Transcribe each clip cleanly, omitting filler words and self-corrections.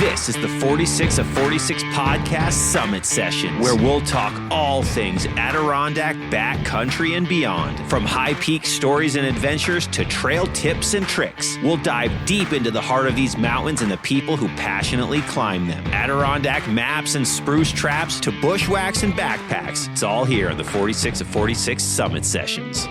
This is the 46 of 46 podcast summit session, where we'll talk all things Adirondack, backcountry, and beyond. From high peak stories and adventures to trail tips and tricks, we'll dive deep into the heart of these mountains and the people who passionately climb them. Adirondack maps and spruce traps to bushwhacks and backpacks. It's all here on the 46 of 46 summit sessions.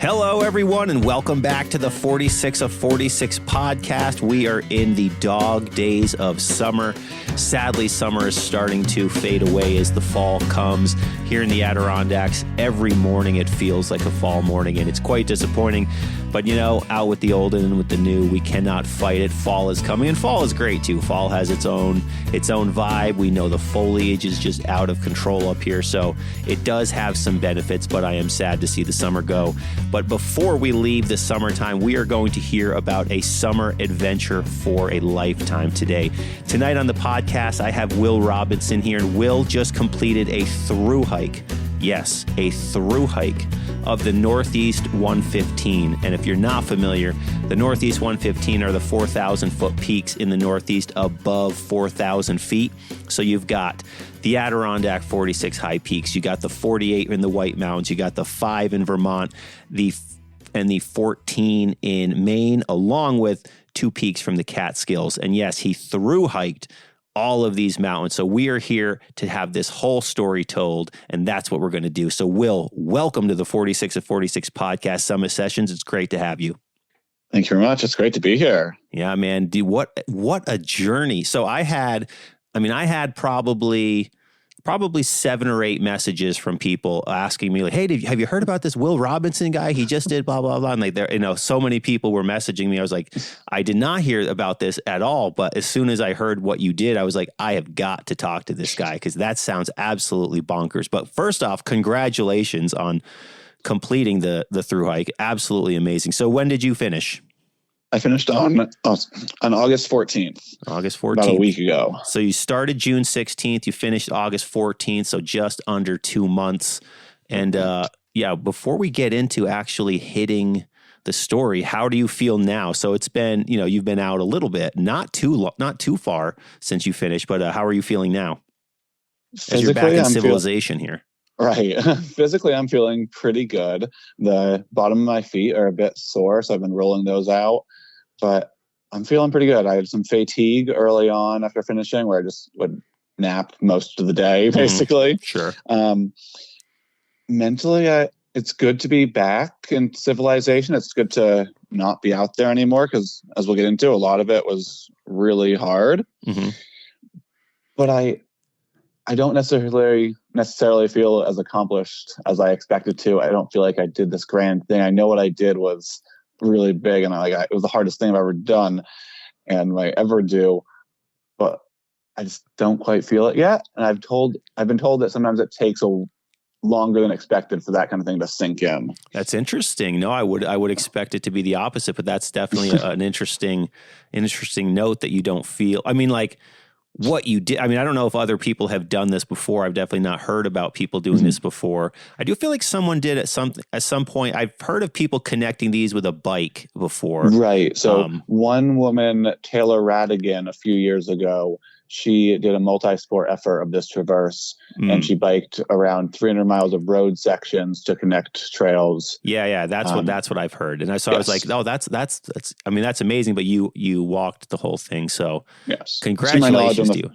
Hello, everyone, and welcome back to the 46 of 46 podcast. We are in the dog days of summer. Sadly, summer is starting to fade away as the fall comes. Here in the Adirondacks, every morning it feels like a fall morning, and it's quite disappointing. But, you know, out with the old and with the new, we cannot fight it. Fall is coming, and fall is great, too. Fall has its own vibe. We know the foliage is just out of control up here, so it does have some benefits, but I am sad to see the summer go. But before we leave the summertime, we are going to hear about a summer adventure for a lifetime today. Tonight on the podcast, I have Will Robison here, and Will just completed a thru-hike. Yes, a thru-hike of the Northeast 115. And if you're not familiar, the Northeast 115 are the 4,000-foot peaks in the Northeast above 4,000 feet. So you've got the Adirondack 46 high peaks, you got the 48 in the White Mountains, you got the 5 in Vermont, and the 14 in Maine, along with 2 peaks from the Catskills. And yes, he thru-hiked all of these mountains. So we are here to have this whole story told, and that's what we're going to do. So Will, welcome to the 46 of 46 podcast summit sessions. It's great to have you. Thank you very much. It's great to be here. Yeah, man. What a journey. So I had probably 7 or 8 messages from people asking me like, hey, have you heard about this Will Robison guy? He just did blah, blah, blah. And like, so many people were messaging me. I was like, I did not hear about this at all. But as soon as I heard what you did, I was like, I have got to talk to this guy because that sounds absolutely bonkers. But first off, congratulations on completing the thru-hike. Absolutely amazing. So when did you finish? I finished on August 14th. August 14th. About a week ago. So you started June 16th. You finished August 14th. So just under 2 months. And before we get into actually hitting the story, how do you feel now? So it's been, you've been out a little bit, not too far since you finished, but how are you feeling now? As you're back in civilization here. Right. Physically, I'm feeling pretty good. The bottom of my feet are a bit sore, so I've been rolling those out. But I'm feeling pretty good. I had some fatigue early on after finishing where I just would nap most of the day, basically. Sure. Mentally, it's good to be back in civilization. It's good to not be out there anymore because, as we'll get into, a lot of it was really hard. Mm-hmm. But I don't necessarily feel as accomplished as I expected to. I don't feel like I did this grand thing. I know what I did was really big, and it was the hardest thing I've ever done and I ever do, but I just don't quite feel it yet. And I've been told that sometimes it takes longer than expected for that kind of thing to sink in. That's interesting. No, I would expect it to be the opposite, but that's definitely an interesting note that you don't feel. I mean, like, what you did. I mean, I don't know if other people have done this before. I've definitely not heard about people doing this before. I do feel like someone did at some point. I've heard of people connecting these with a bike before. Right. So one woman, Taylor Radigan, a few years ago, she did a multi-sport effort of this traverse, and she biked around 300 miles of road sections to connect trails. Yeah, that's what I've heard. And I was like, oh, that's I mean, that's amazing. But you walked the whole thing, so yes, congratulations to you.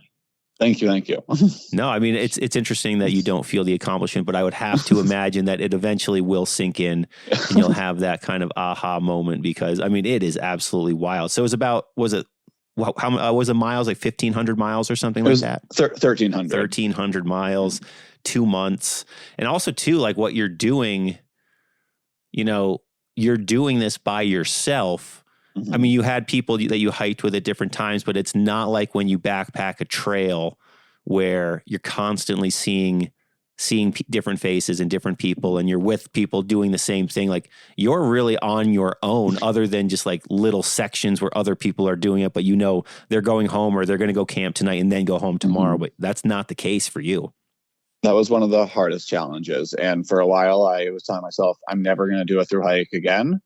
Thank you. No, I mean, it's interesting that you don't feel the accomplishment, but I would have to imagine that it eventually will sink in, and you'll have that kind of aha moment because I mean, it is absolutely wild. So how was it miles, like 1,500 miles or something like that? 1,300. 1,300 miles, 2 months. And also, too, like what you're doing, you're doing this by yourself. Mm-hmm. I mean, you had people that you hiked with at different times, but it's not like when you backpack a trail where you're constantly seeing seeing different faces and different people, and you're with people doing the same thing. Like, you're really on your own, other than just like little sections where other people are doing it, but you know, they're going home or they're going to go camp tonight and then go home tomorrow. But that's not the case for you. That was one of the hardest challenges. And for a while I was telling myself, I'm never going to do a through hike again.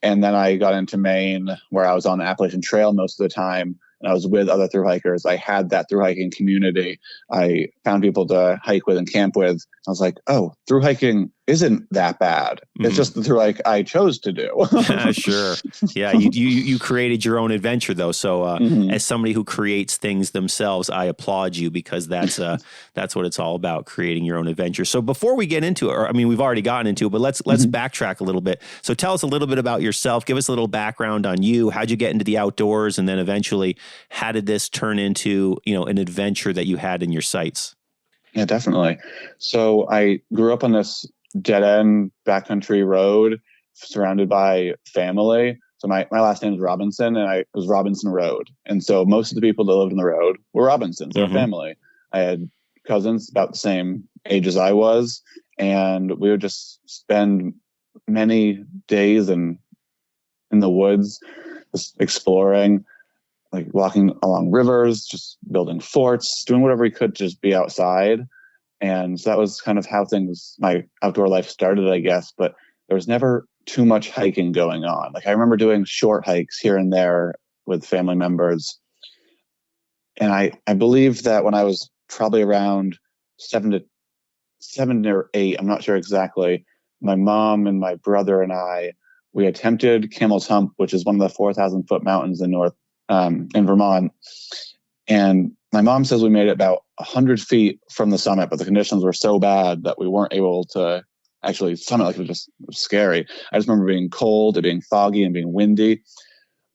And then I got into Maine, where I was on the Appalachian Trail most of the time, and I was with other through hikers. I had that through hiking community. I found people to hike with and camp with. I was like, oh, through hiking isn't that bad. It's just the through hike I chose to do. Sure. Yeah. You created your own adventure though. So, as somebody who creates things themselves, I applaud you, because that's what it's all about, creating your own adventure. So before we get into it, or I mean, we've already gotten into it, but let's backtrack a little bit. So tell us a little bit about yourself. Give us a little background on you. How'd you get into the outdoors? And then eventually, how did this turn into, an adventure that you had in your sights? Yeah, definitely. So I grew up on this dead end backcountry road surrounded by family. So my last name is Robinson, and it was Robinson Road. And so most of the people that lived on the road were Robinsons, they were family. I had cousins about the same age as I was, and we would just spend many days in the woods, just exploring, like walking along rivers, just building forts, doing whatever we could to just be outside. And so that was kind of how my outdoor life started, I guess. But there was never too much hiking going on. Like, I remember doing short hikes here and there with family members. And I believe that when I was probably around seven or eight, I'm not sure exactly, my mom and my brother and we attempted Camel's Hump, which is one of the 4,000-foot mountains in Vermont. And my mom says we made it about 100 feet from the summit, but the conditions were so bad that we weren't able to actually summit. Like, it was scary. I just remember being cold, it being foggy, and being windy.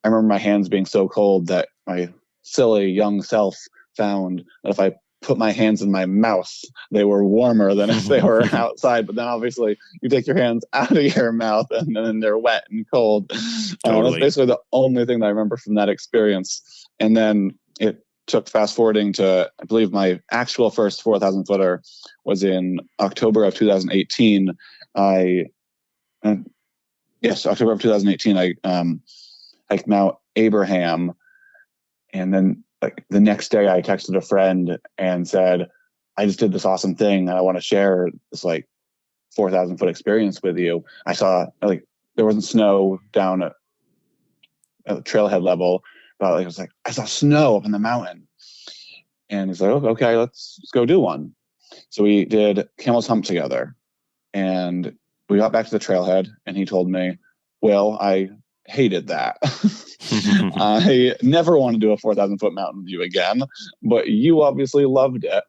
I remember my hands being so cold that my silly young self found that if I put my hands in my mouth, they were warmer than if they were outside. But then obviously you take your hands out of your mouth and then they're wet and cold. Totally. That's basically the only thing that I remember from that experience. And then it took fast forwarding to, I believe my actual first 4,000 footer was in October of 2018. October of 2018, I hiked Mount Abraham. And then like the next day I texted a friend and said, I just did this awesome thing and I want to share this like 4,000 foot experience with you. I saw, like, there wasn't snow down at the trailhead level, but like, I was like, I saw snow up in the mountain. And he's like, oh, okay, let's go do one. So we did Camel's Hump together, and we got back to the trailhead and he told me, Will, I hated that. I never want to do a 4,000 foot mountain with you again, but you obviously loved it.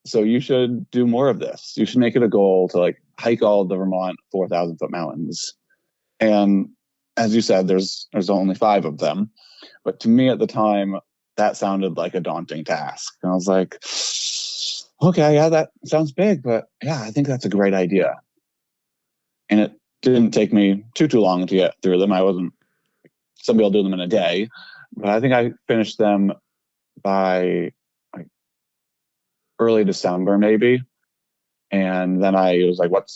So you should do more of this. You should make it a goal to like hike all of the Vermont 4,000 foot mountains. And as you said, there's only 5 of them. But to me at the time, that sounded like a daunting task. And I was like, okay, yeah, that sounds big, but yeah, I think that's a great idea. And it didn't take me too long to get through them. I wasn't, some people do them in a day, but I think I finished them by like early December maybe. And then I was like, what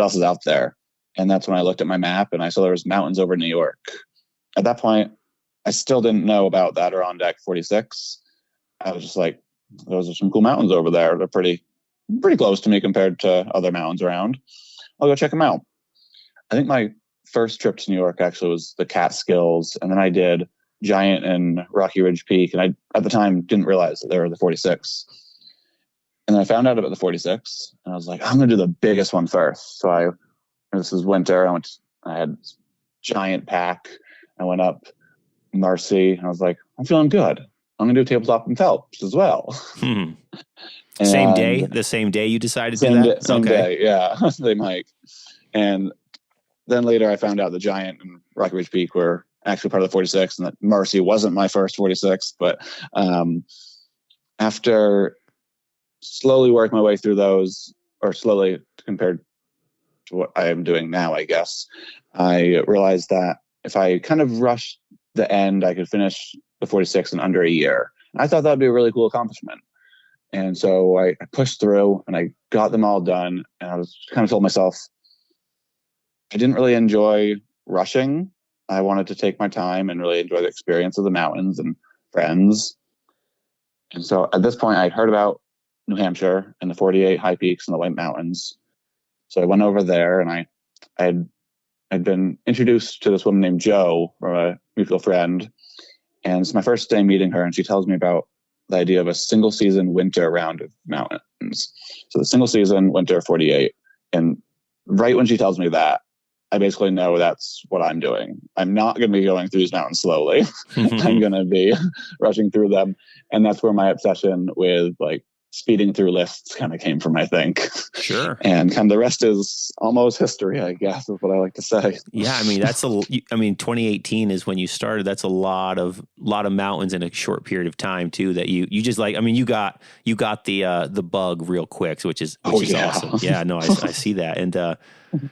else is out there? And that's when I looked at my map and I saw there was mountains over New York. At that point, I still didn't know about the Adirondack 46. I was just like, those are some cool mountains over there. They're pretty close to me compared to other mountains around. I'll go check them out. I think my first trip to New York actually was the Catskills, and then I did Giant and Rocky Ridge Peak, and I at the time didn't realize that they were the 46. And then I found out about the 46, and I was like, I'm going to do the biggest one first. So this was winter. I had giant pack. I went up Marcy, and I was like, I'm feeling good. I'm going to do tabletop and Phelps as well. Same day? The same day you decided to do that? Same day, yeah. Same hike. And then later I found out the Giant and Rocky Ridge Peak were actually part of the 46, and that Marcy wasn't my first 46. But after slowly working my way through those, or slowly compared to what I am doing now, I guess, I realized that if I kind of rushed the end, I could finish the 46 in under a year. And I thought that would be a really cool accomplishment. And so I pushed through and I got them all done. And I was kind of told myself, I didn't really enjoy rushing. I wanted to take my time and really enjoy the experience of the mountains and friends. And so at this point, I'd heard about New Hampshire and the 48 High Peaks and the White Mountains. So I went over there, and I'd been introduced to this woman named Jo from a mutual friend. And it's my first day meeting her, and she tells me about the idea of a single season winter round of mountains. So the single season winter 48. And right when she tells me that, I basically know that's what I'm doing. I'm not going to be going through these mountains slowly. I'm going to be rushing through them. And that's where my obsession with like speeding through lists kind of came from, I think. Sure. And kind of the rest is almost history, I guess, is what I like to say. Yeah. I mean, 2018 is when you started. That's a lot of mountains in a short period of time too, that you just like, I mean, you got the bug real quick, which is awesome. Yeah, no, I see that. And,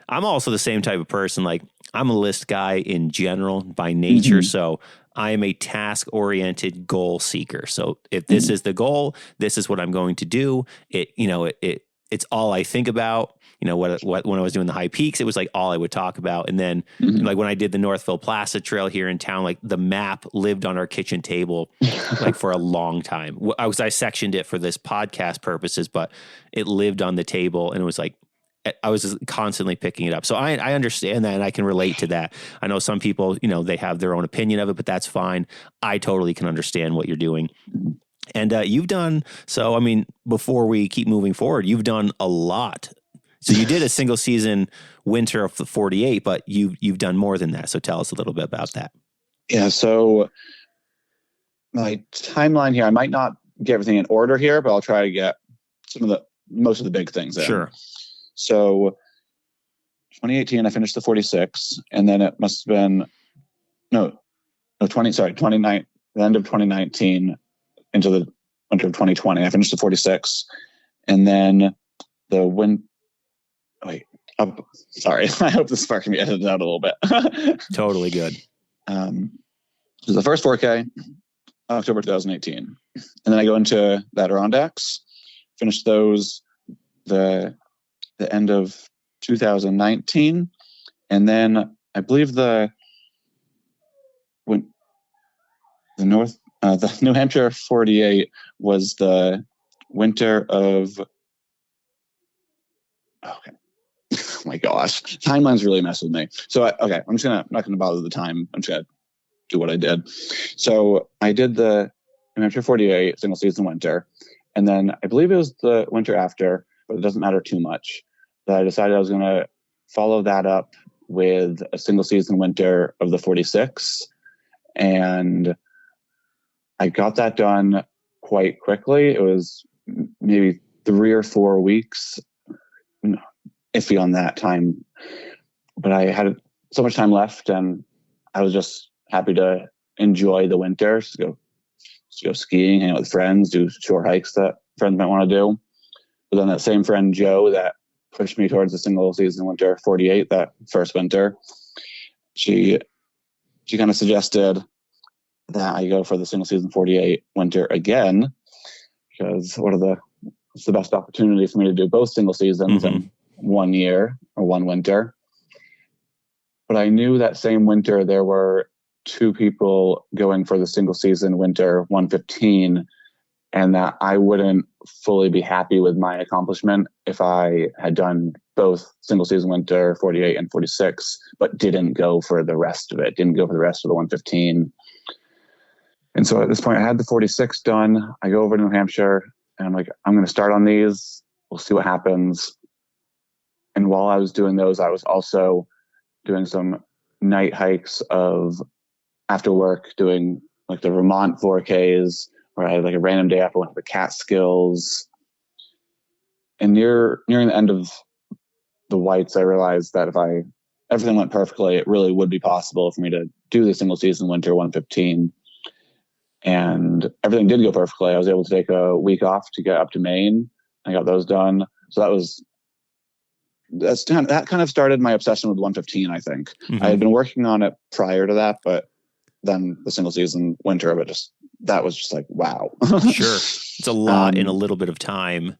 I'm also the same type of person. Like, I'm a list guy in general by nature. So I am a task-oriented goal seeker. So if this is the goal, this is what I'm going to do. It's all I think about. When I was doing the High Peaks, it was like all I would talk about. And then like when I did the Northville Placid Trail here in town, like the map lived on our kitchen table like for a long time. I sectioned it for this podcast purposes, but it lived on the table, and it was like, I was just constantly picking it up. So I understand that, and I can relate to that. I know some people, they have their own opinion of it, but that's fine. I totally can understand what you're doing. And you've done, so I mean, before we keep moving forward, you've done a lot. So you did a single season winter of the 48, but you've done more than that. So tell us a little bit about that. Yeah. So my timeline here, I might not get everything in order here, but I'll try to get most of the big things in. Sure. So 2018, I finished the 46, and then it must have been, 29, the end of 2019 into the winter of 2020. I finished the 46, and then sorry, I hope this part can be edited out a little bit. Totally good. So the first 4K, October 2018. And then I go into the Adirondacks, finish those the end of 2019. And then I believe the New Hampshire 48 was the winter of, okay. Oh my gosh. Timeline's really messed with me. So, I'm not going to bother the time. I'm just going to do what I did. So I did the New Hampshire 48 single season winter. And then I believe it was the winter after, but it doesn't matter too much, that I decided I was going to follow that up with a single season winter of the 46. And I got that done quite quickly. It was maybe 3 or 4 weeks, iffy on that time, but I had so much time left, and I was just happy to enjoy the winter, to go skiing, hang out with friends, do short hikes that friends might want to do. But then that same friend, Jo, that pushed me towards the single season winter 48, that first winter, she kind of suggested that I go for the single season 48 winter again, because it's the best opportunity for me to do both single seasons in 1 year or 1 winter. But I knew that same winter there were 2 people going for the single season winter 115, and that I wouldn't fully be happy with my accomplishment if I had done both single season winter 48 and 46, but didn't go for the rest of it, didn't go for the rest of the 115. And so at this point, I had the 46 done. I go over to New Hampshire, and I'm like, I'm going to start on these. We'll see what happens. And while I was doing those, I was also doing some night hikes after work, doing like the Vermont 4Ks, where I had like a random day after I went to the Catskills. And nearing the end of the whites, I realized that if everything went perfectly, it really would be possible for me to do the single season winter 115. And everything did go perfectly. I was able to take a week off to get up to Maine. I got those done. So that kind of started my obsession with 115, I think. I had been working on it prior to that, but then the single season winter of it just that was just like, wow. Sure. It's a lot in a little bit of time.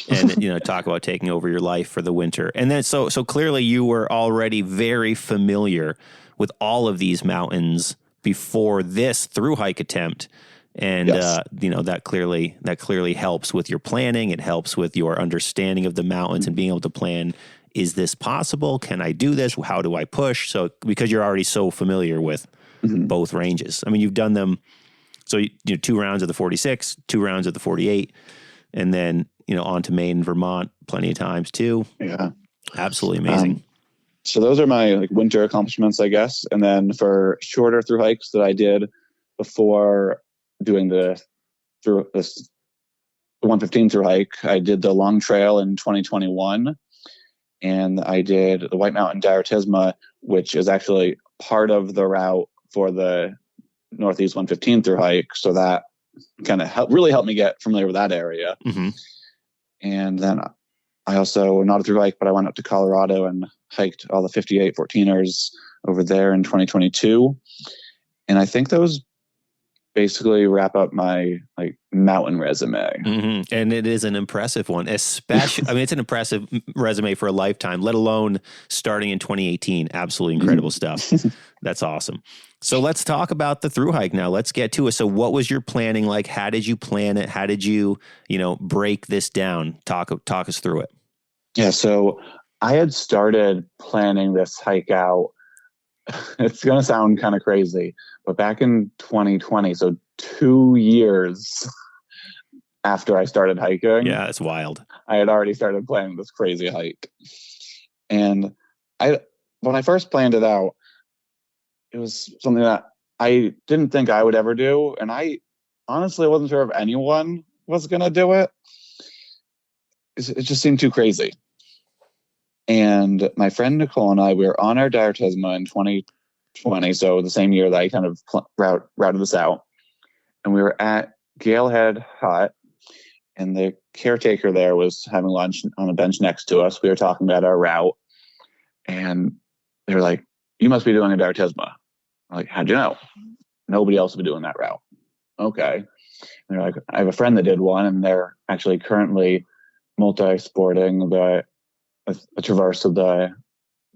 And, talk about taking over your life for the winter. And then, so clearly you were already very familiar with all of these mountains before this thru-hike attempt. And, Yes. That clearly helps with your planning. It helps with your understanding of the mountains and being able to plan, is this possible? Can I do this? How do I push? So, because you're already so familiar with both ranges. I mean, you've done them. So, 2 rounds of the 46, 2 rounds of the 48, and then, on to Maine and Vermont plenty of times too. Yeah. Absolutely amazing. So those are my winter accomplishments, I guess. And then for shorter through hikes that I did before doing the 115 through hike, I did the long trail in 2021, and I did the White Mountain Diatisma, which is actually part of the route for the Northeast 115 through hike. So that kind of really helped me get familiar with that area. Mm-hmm. And then I also, not a through hike, but I went up to Colorado and hiked all the 58 14ers over there in 2022. And I think those basically wrap up my mountain resume. Mm-hmm. And it is an impressive one, especially, I mean, it's an impressive resume for a lifetime, let alone starting in 2018. Absolutely incredible stuff. That's awesome. So let's talk about the through hike now. Let's get to it. So what was your planning like? How did you plan it? How did you, break this down? Talk us through it. Yeah. So I had started planning this hike out. It's going to sound kind of crazy, but back in 2020, so 2 years after I started hiking. Yeah, it's wild. I had already started planning this crazy hike. And when I first planned it out, it was something that I didn't think I would ever do. And I honestly wasn't sure if anyone was going to do it. It just seemed too crazy. And my friend Nicole and I, we were on our Diatisma in 2020, so the same year that I kind of routed this out. And we were at Galehead Hut, and the caretaker there was having lunch on a bench next to us. We were talking about our route, and they were like, "You must be doing a Diatisma." I'm like, "How'd you know?" Nobody else would be doing that route. Okay. And they're like, "I have a friend that did one, and they're actually currently multi-sporting a traverse of the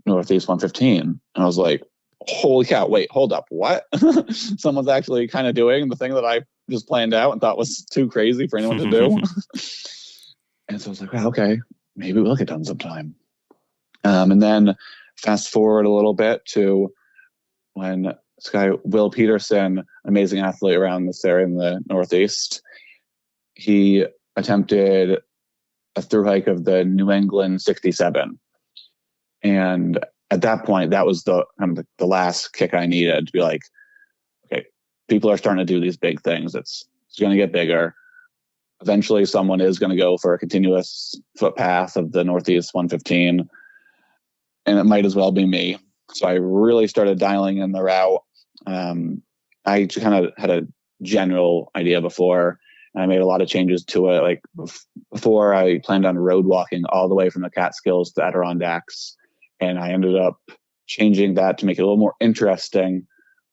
Northeast 115. And I was like, holy cow, wait, hold up, what? Someone's actually kind of doing the thing that I just planned out and thought was too crazy for anyone to do. And so I was like, well, okay, maybe we'll get done sometime. And then fast forward a little bit to when this guy, Will Peterson, amazing athlete around this area in the Northeast, he attempted a through hike of the New England 67. And at that point, that was the kind of the last kick I needed to be like, okay, people are starting to do these big things. It's going to get bigger. Eventually, someone is going to go for a continuous footpath of the Northeast 115, and it might as well be me. So I really started dialing in the route. I kind of had a general idea before, and I made a lot of changes to it. Like before, I planned on road walking all the way from the Catskills to Adirondacks, and I ended up changing that to make it a little more interesting,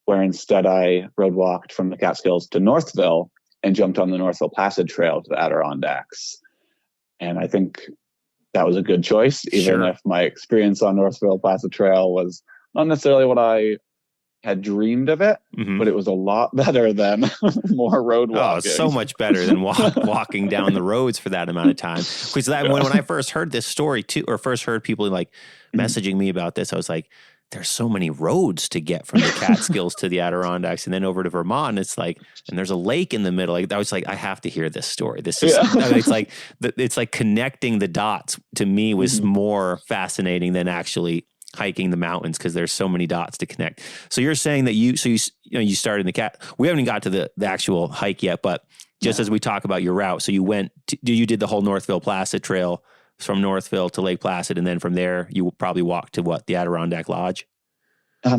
where instead I road walked from the Catskills to Northville and jumped on the Northville Placid Trail to the Adirondacks. And I think that was a good choice, even if my experience on Northville Placid Trail was not necessarily what I had dreamed of it, but it was a lot better than more road walking. Oh, so much better than walking down the roads for that amount of time. Because when I first heard this story too, or first heard people like messaging me about this, I was like, there's so many roads to get from the Catskills to the Adirondacks and then over to Vermont. It's like, and there's a lake in the middle. Like, I was like, I have to hear this story. This is, I mean, it's like connecting the dots to me was more fascinating than actually hiking the mountains, because there's so many dots to connect. So you're saying that you started in the we haven't even got to the actual hike yet, but just as we talk about your route, so you you did the whole Northville Placid Trail from Northville to Lake Placid, and then from there you probably walked to the Adirondack Lodge.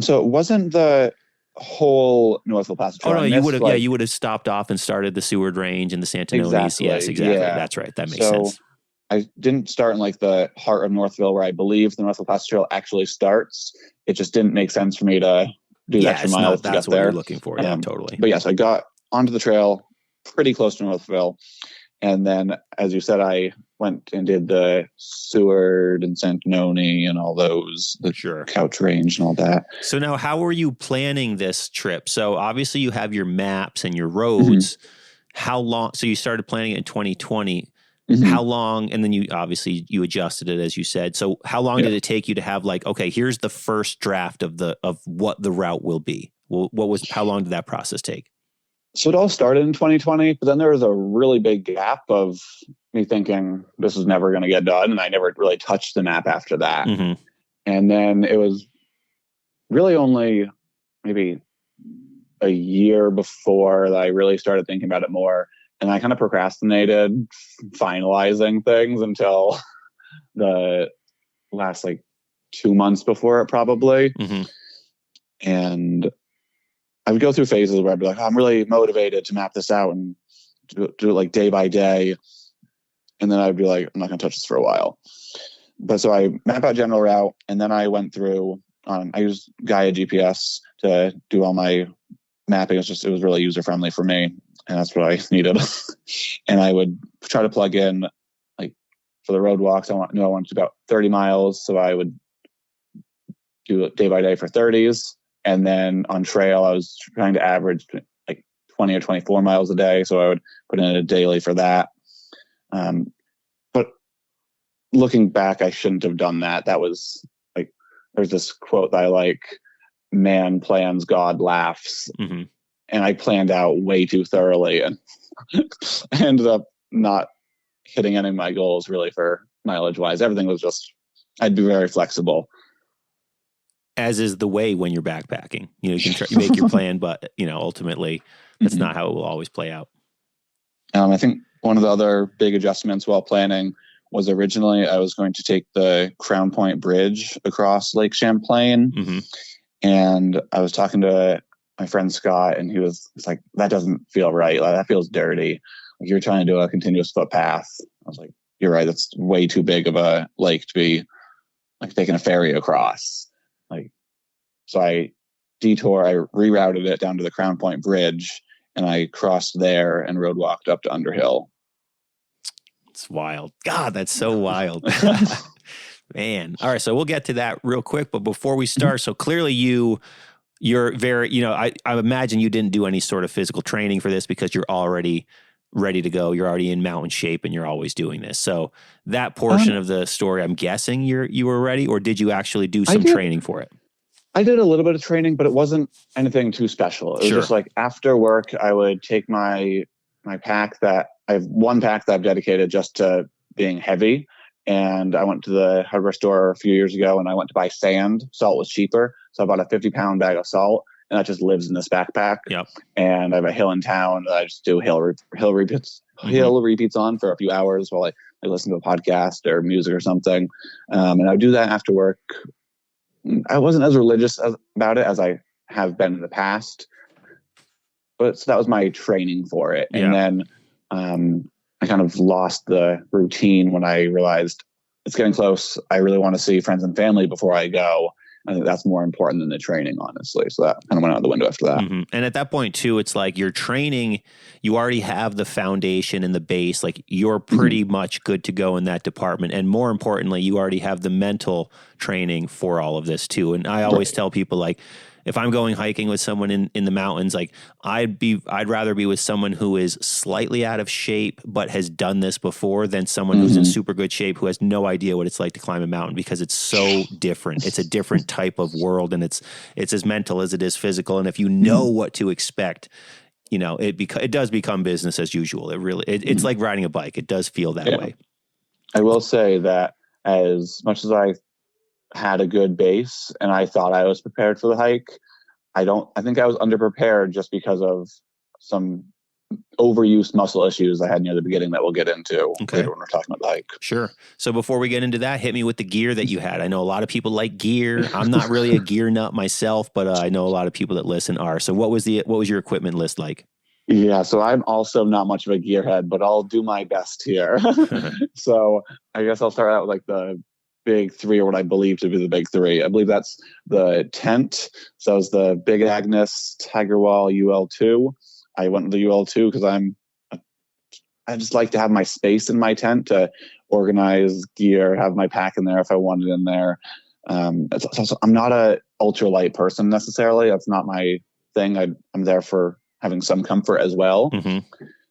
So it wasn't the whole Northville Placid Trail. Oh no, you would have stopped off and started the Seward Range and the Santanonis. Exactly. Yes, exactly. Yeah. That's right. That makes sense. I didn't start in the heart of Northville, where I believe the Northville Placid Trail actually starts. It just didn't make sense for me to do the extra miles to get there. That's what you're looking for. Yeah, totally. But yes, I got onto the trail pretty close to Northville. And then, as you said, I went and did the Seward and Santanoni and all those, the Couch Range and all that. So now, how were you planning this trip? So obviously you have your maps and your roads. How long? So you started planning it in 2020. How long? And then you adjusted it, as you said. So how long did it take you to have like, okay, here's the first draft of what the route will be? Well, how long did that process take? So it all started in 2020, but then there was a really big gap of me thinking this is never going to get done. And I never really touched the map after that. And then it was really only maybe a year before that I really started thinking about it more. And I kind of procrastinated finalizing things until the last 2 months before it probably. And I would go through phases where I'd be like, I'm really motivated to map this out and do it day by day. And then I'd be like, I'm not going to touch this for a while. But so I map out general route, and then I went through, I used Gaia GPS to do all my mapping. It was really user friendly for me. And that's what I needed. And I would try to plug in, for the road walks, I wanted to about 30 miles. So I would do it day by day for 30s. And then on trail, I was trying to average 20 or 24 miles a day. So I would put in a daily for that. But looking back, I shouldn't have done that. That was there's this quote that I like, man plans, God laughs. And I planned out way too thoroughly and I ended up not hitting any of my goals really for mileage wise. Everything was I'd be very flexible. As is the way when you're backpacking. You can you make your plan, but ultimately that's not how it will always play out. I think one of the other big adjustments while planning was originally I was going to take the Crown Point Bridge across Lake Champlain. And I was talking to my friend Scott, and he was like, that doesn't feel right. That feels dirty. You're trying to do a continuous footpath. I was like, you're right. That's way too big of a lake to be taking a ferry across. So I rerouted it down to the Crown Point Bridge, and I crossed there and road walked up to Underhill. It's wild. God, that's so wild. Man. All right. So we'll get to that real quick. But before we start, so clearly you're very, I imagine you didn't do any sort of physical training for this because you're already ready to go. You're already in mountain shape and you're always doing this. So that portion of the story, I'm guessing you were ready, or did you actually do some training for it? I did a little bit of training, but it wasn't anything too special. It was just after work, I would take my pack I have one pack that I've dedicated just to being heavy. And I went to the hardware store a few years ago and I went to buy sand. Salt was cheaper. So I bought a 50-pound bag of salt, and that just lives in this backpack. Yep. And I have a hill in town that I just do hill repeats on for a few hours while I listen to a podcast or music or something. And I would do that after work. I wasn't as religious about it as I have been in the past, but so that was my training for it. And then I kind of lost the routine when I realized it's getting close. I really want to see friends and family before I go. I think that's more important than the training, honestly. So that kind of went out the window after that. And at that point too, it's like your training, you already have the foundation and the base. You're pretty much good to go in that department. And more importantly, you already have the mental training for all of this too. And I always tell people, if I'm going hiking with someone in the mountains, I'd rather be with someone who is slightly out of shape but has done this before than someone who's in super good shape who has no idea what it's like to climb a mountain, because it's so different. It's a different type of world, and it's as mental as it is physical. And if you know what to expect, it does become business as usual. It's like riding a bike. It does feel that way. I will say that as much as I had a good base and I thought I was prepared for the hike, I think I was underprepared just because of some overuse muscle issues I had near the beginning that we'll get into later when we're talking about the hike. Sure. So before we get into that, hit me with the gear that you had. I know a lot of people like gear. I'm not really a gear nut myself, but I know a lot of people that listen are. So what was your equipment list like? Yeah, so I'm also not much of a gearhead, but I'll do my best here. So I guess I'll start out with the big three, or what I believe to be the big three. I believe that's the tent. So it's the Big Agnes Tigerwall UL2, I went with the UL too because I just like to have my space in my tent to organize gear, have my pack in there if I want it in there. It's also, I'm not a ultralight person necessarily. That's not my thing. I'm there for having some comfort as well.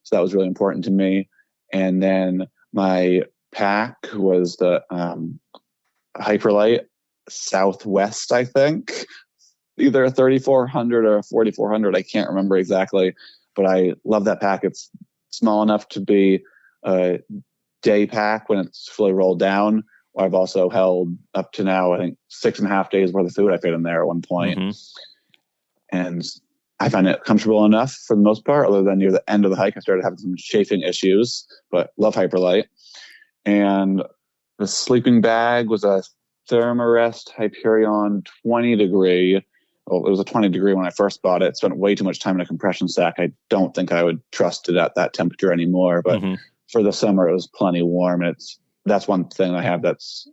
So that was really important to me. And then my pack was the Hyperlight Southwest, I think. Either a 3400 or a 4400. I can't remember exactly, but I love that pack. It's small enough to be a day pack when it's fully rolled down. I've also held up to now, I think 6.5 days worth of food I fit in there at one point. And I find it comfortable enough for the most part, other than near the end of the hike, I started having some chafing issues, but love Hyperlight. And the sleeping bag was a Thermarest Hyperion 20 degree. Well, it was a 20 degree when I first bought it. Spent way too much time in a compression sack. I don't think I would trust it at that temperature anymore, but for the summer, it was plenty warm. And that's one thing I have that's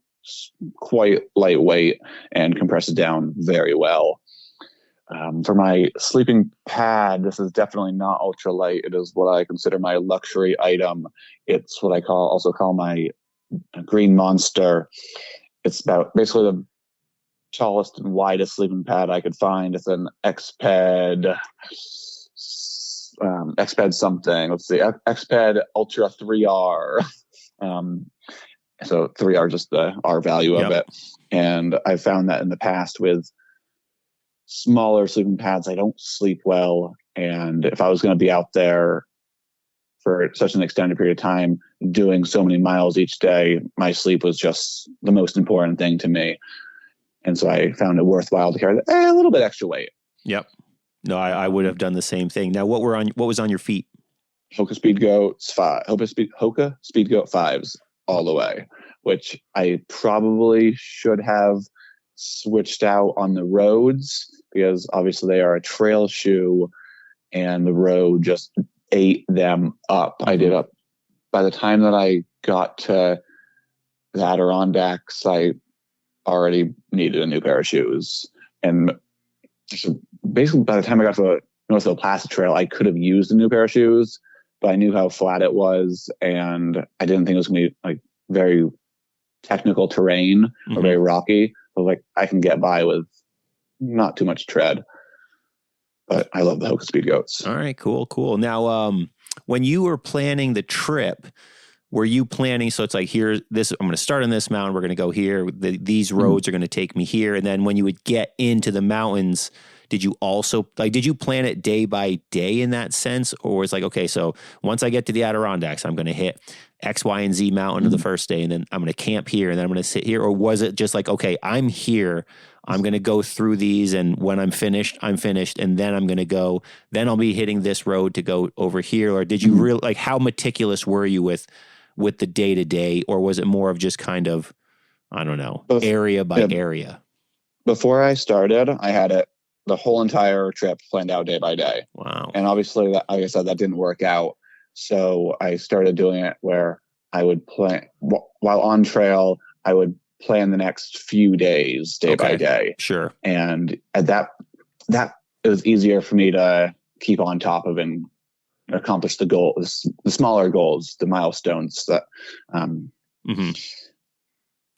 quite lightweight and compresses down very well. For my sleeping pad, this is definitely not ultralight. It is what I consider my luxury item. It's what I also call my Green Monster. It's about basically the tallest and widest sleeping pad I could find. It's an Exped something. Let's see, Exped Ultra 3R. So 3R, just the R value of it. And I found that in the past with smaller sleeping pads, I don't sleep well. And if I was going to be out there for such an extended period of time, doing so many miles each day, my sleep was just the most important thing to me. And so I found it worthwhile to carry a little bit extra weight. No, I would have done the same thing. Now, what was on your feet? Hoka Speed Goat 5s all the way, which I probably should have switched out on the roads because obviously they are a trail shoe and the road just ate them up. I did up by the time that I got to the Adirondacks, I already needed a new pair of shoes. And so basically by the time I got to the North Hill Placid Trail, I could have used a new pair of shoes, but I knew how flat it was and I didn't think it was going to be like very technical terrain or very rocky. So like I can get by with not too much tread. But I love the Hoka Speed Goats. All right, cool. Now, when you were planning the trip, were you planning, so it's like, I'm going to start on this mountain, we're going to go here, these roads are going to take me here, and then when you would get into the mountains, did you plan it day by day in that sense? Or it's like, okay, so once I get to the Adirondacks, I'm going to hit X, Y, and Z mountain the first day, and then I'm going to camp here, and then I'm going to sit here? Or was it just like, okay, I'm here, I'm going to go through these, and when I'm finished, and then I'm going to go, then I'll be hitting this road to go over here? Or did you really, like, how meticulous were you with the day-to-day, or was it more of just kind of, I don't know, area by area? Before I started, I had the whole entire trip planned out day by day. Wow. And obviously, like I said, that didn't work out. So I started doing it where I would plan, while on trail, I would plan the next few days, day by day. Sure. And at that it was easier for me to keep on top of and accomplish the goals, the smaller goals, the milestones that,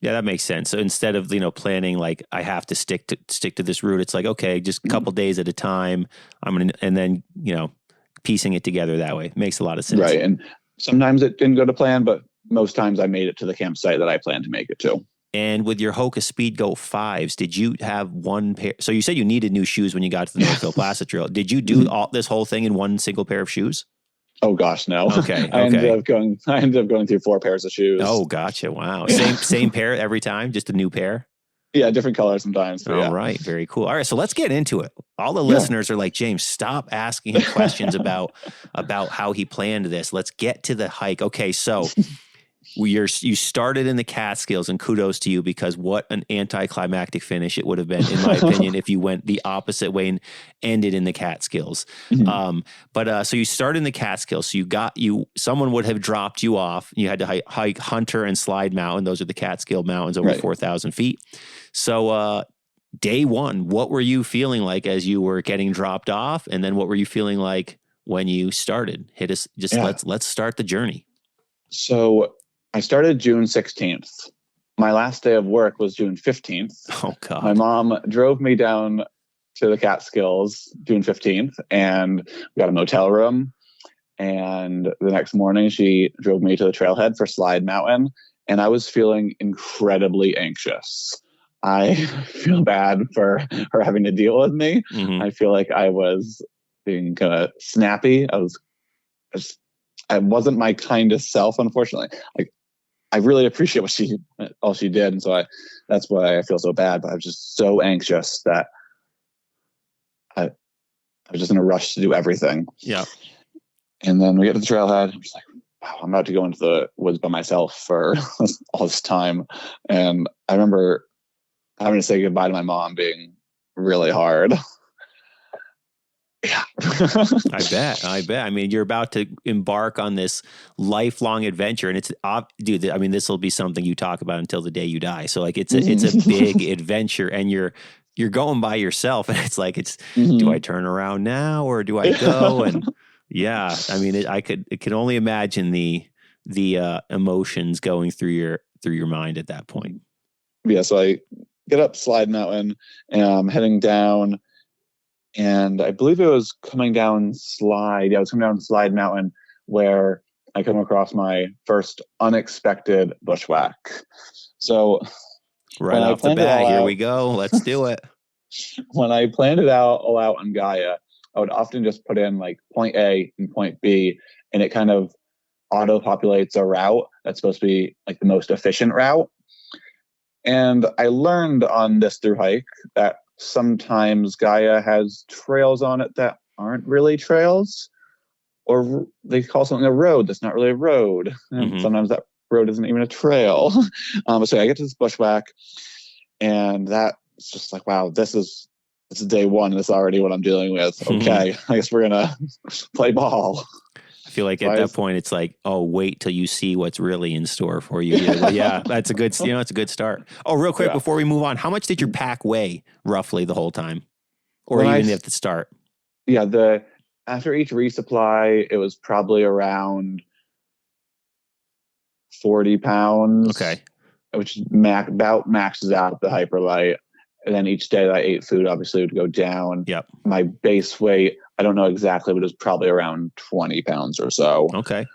Yeah, that makes sense. So instead of, planning like I have to stick to this route, it's like, okay, just a couple days at a time. And then, piecing it together that way makes a lot of sense. Right. And sometimes it didn't go to plan, but most times I made it to the campsite that I planned to make it to. And with your Hoka Speed Goat 5s, did you have one pair? So you said you needed new shoes when you got to the North Hill Placid Trail. Did you do this whole thing in one single pair of shoes? Oh gosh, no. Okay. I ended up going through 4 pairs of shoes. Oh, gotcha. Wow. Same pair every time, just a new pair? Yeah, different colors sometimes. All right. Very cool. All right. So let's get into it. All the listeners are like, James, stop asking him questions about how he planned this. Let's get to the hike. Okay. So you started in the Catskills, and kudos to you, because what an anticlimactic finish it would have been, in my opinion, if you went the opposite way and ended in the Catskills. So you started in the Catskills. So someone would have dropped you off. You had to hike Hunter and Slide Mountain. Those are the Catskill Mountains, over 4,000 feet. So day one, what were you feeling like as you were getting dropped off? And then what were you feeling like when you started. Hit us. Just let's start the journey. So I started June 16th. My last day of work was June 15th. Oh, God. My mom drove me down to the Catskills June 15th, and we got a motel room. And the next morning, she drove me to the trailhead for Slide Mountain, and I was feeling incredibly anxious. I feel bad for her having to deal with me. Mm-hmm. I feel like I was being kind of snappy. I wasn't my kindest self, unfortunately. I really appreciate all she did, and so that's why I feel so bad. But I was just so anxious that I was just in a rush to do everything. Yeah. And then we get to the trailhead. I'm just like, wow, I'm about to go into the woods by myself for all this time. And I remember having to say goodbye to my mom being really hard. Yeah. I bet. I mean, you're about to embark on this lifelong adventure, and it's, dude, I mean, this will be something you talk about until the day you die. So like, it's a big adventure, and you're going by yourself, and it's like, do I turn around now or do I go? And yeah, I mean, it can only imagine the emotions going through your mind at that point. Yeah. So I get up Slide Mountain, and I'm heading down. And I believe it was coming down Slide. Yeah, I was coming down Slide Mountain where I come across my first unexpected bushwhack. So right off the bat, here we go. Let's do it. When I planned it all out on Gaia, I would often just put in like point A and point B, and it kind of auto-populates a route that's supposed to be like the most efficient route. And I learned on this Thru-Hike that sometimes Gaia has trails on it that aren't really trails, or they call something a road that's not really a road. And sometimes that road isn't even a trail. So I get to this bushwhack, and that's just like, wow, it's day one. This is already what I'm dealing with. Okay, I guess we're gonna play ball. I feel like at that point it's like, oh, wait till you see what's really in store for you. Yeah, that's a good, it's a good start. Oh, real quick before we move on, how much did your pack weigh roughly the whole time, or even at the start? Yeah, after each resupply, it was probably around 40 pounds. Okay, which about maxes out the hyperlight. And then each day that I ate food, obviously, would go down. Yep. My base weight, I don't know exactly, but it was probably around 20 pounds or so. Okay.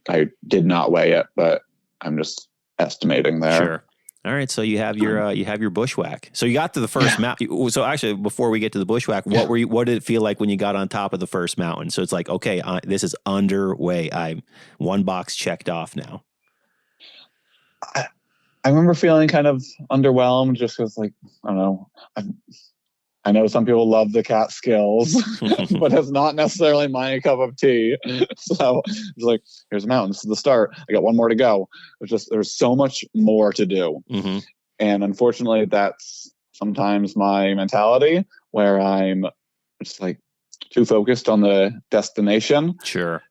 I did not weigh it, but I'm just estimating there. Sure. All right. So you have your bushwhack. So you got to the first mountain. So actually, before we get to the bushwhack, what did it feel like when you got on top of the first mountain? So it's like, okay, this is underway. I'm one box checked off now. I remember feeling kind of underwhelmed, just because, like, I don't know. I know some people love the Catskills, but it's not necessarily my cup of tea. So it's like, here's a mountain. This is the start. I got one more to go. There's so much more to do. Mm-hmm. And unfortunately, that's sometimes my mentality, where I'm just like too focused on the destination. Sure.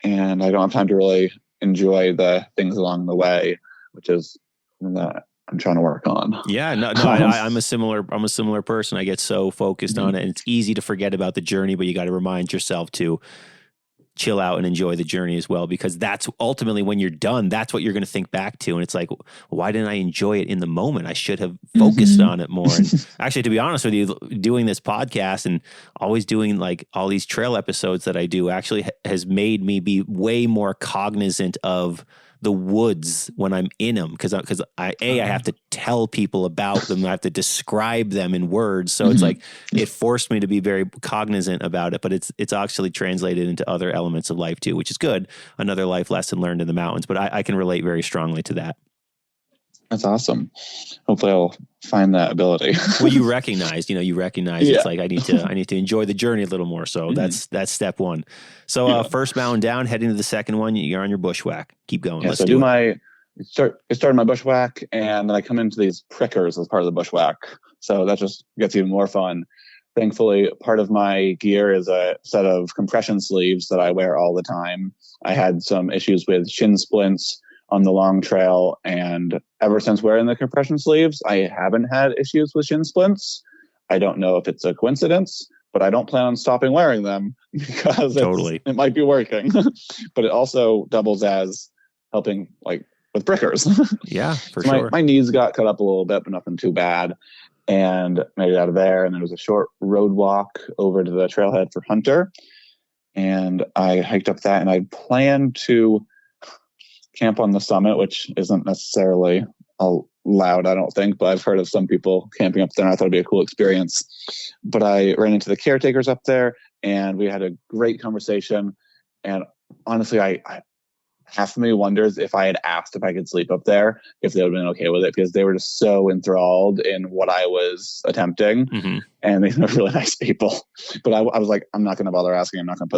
And I don't have time to really enjoy the things along the way, which is that I'm trying to work on. Yeah, no, I'm a similar person. I get so focused on it, and it's easy to forget about the journey, but you got to remind yourself to chill out and enjoy the journey as well, because that's ultimately when you're done, that's what you're going to think back to. And it's like, why didn't I enjoy it in the moment? I should have focused on it more. And actually, to be honest with you, doing this podcast and always doing like all these trail episodes that I do actually has made me be way more cognizant of the woods when I'm in them, because I have to tell people about them. I have to describe them in words. So it's like, it forced me to be very cognizant about it, but it's actually translated into other elements of life too, which is good. Another life lesson learned in the mountains, but I can relate very strongly to that. That's awesome. Hopefully I'll find that ability. Well, you recognize, it's like, I need to enjoy the journey a little more. So that's step one. So first mountain down, heading to the second one, you're on your bushwhack. Keep going. Yeah, Let's so do it. I started my bushwhack, and then I come into these prickers as part of the bushwhack. So that just gets even more fun. Thankfully, part of my gear is a set of compression sleeves that I wear all the time. I had some issues with shin splints on the long trail, and ever since wearing the compression sleeves, I haven't had issues with shin splints. I don't know if it's a coincidence, but I don't plan on stopping wearing them because Totally. it might be working, but it also doubles as helping like with prickers. Yeah, for So sure. my knees got cut up a little bit, but nothing too bad. And made it out of there. And then it was a short road walk over to the trailhead for Hunter. And I hiked up that, and I planned to camp on the summit, which isn't necessarily allowed, I don't think, but I've heard of some people camping up there, and I thought it'd be a cool experience. But I ran into the caretakers up there, and we had a great conversation. And honestly, I half of me wonders if I had asked if I could sleep up there, if they would have been okay with it, because they were just so enthralled in what I was attempting. Mm-hmm. And they were really nice people. But I was like, I'm not going to bother asking. I'm not going to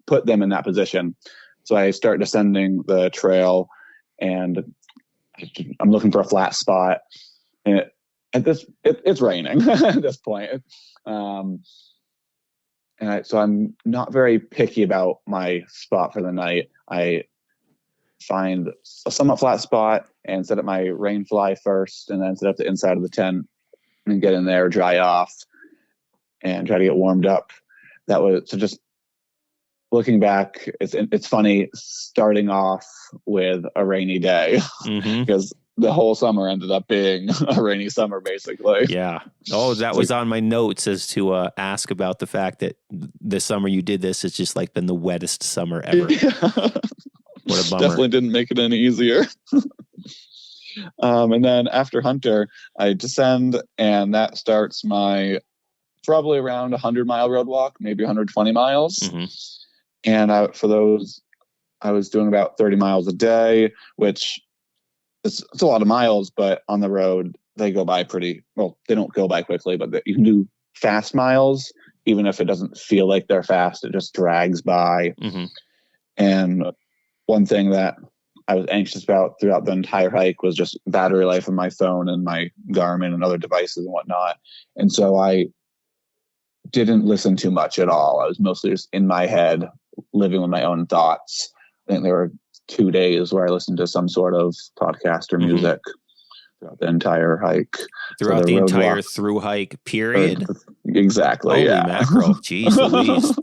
put them in that position. So I start descending the trail, and I'm looking for a flat spot. And it's raining at this point. So I'm not very picky about my spot for the night. I find a somewhat flat spot and set up my rain fly first, and then set up the inside of the tent and get in there, dry off, and try to get warmed up. That was, so just looking back, it's funny starting off with a rainy day, because the whole summer ended up being a rainy summer, basically. Yeah. Oh, that was on my notes as to ask about the fact that the summer you did this, it's just like been the wettest summer ever. Yeah. What a bummer. Definitely didn't make it any easier. And then after Hunter, I descend, and that starts my probably around 100-mile road walk, maybe 120 miles. Mm-hmm. And for those, I was doing about 30 miles a day, which it's a lot of miles, but on the road, they go by pretty well. They don't go by quickly, but you can do fast miles, even if it doesn't feel like they're fast. It just drags by. Mm-hmm. And one thing that I was anxious about throughout the entire hike was just battery life of my phone and my Garmin and other devices and whatnot. And so I didn't listen too much at all. I was mostly just in my head, living with my own thoughts. I think there were 2 days where I listened to some sort of podcast or music throughout the entire hike. Throughout the entire thru-hike period? Exactly. Holy yeah. mackerel. Jeez Louise.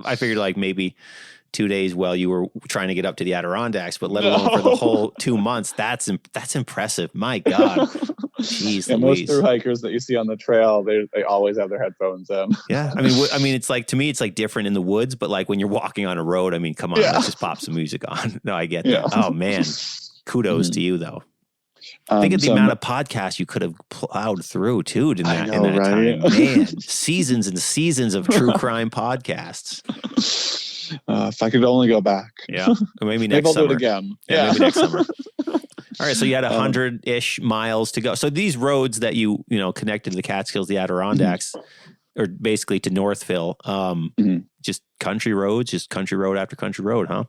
I figured like maybe 2 days while you were trying to get up to the Adirondacks, but let alone for the whole 2 months. That's impressive. My God. Jeez, yeah, Louise. most thru hikers that you see on the trail, they always have their headphones in. Yeah. I mean, it's like, to me, it's like different in the woods, but like when you're walking on a road, I mean, come on, let's just pop some music on. No, I get that. Oh man. Kudos to you though. Think of the amount of podcasts you could have plowed through too in that time. Man, seasons and seasons of true crime podcasts. If I could only go back. Yeah. Or maybe next I'll summer. do it again. Yeah. Maybe next summer. All right. So you had 100-ish miles to go. So these roads that you connected to the Catskills, the Adirondacks, or basically to Northville, just country roads, just country road after country road, huh?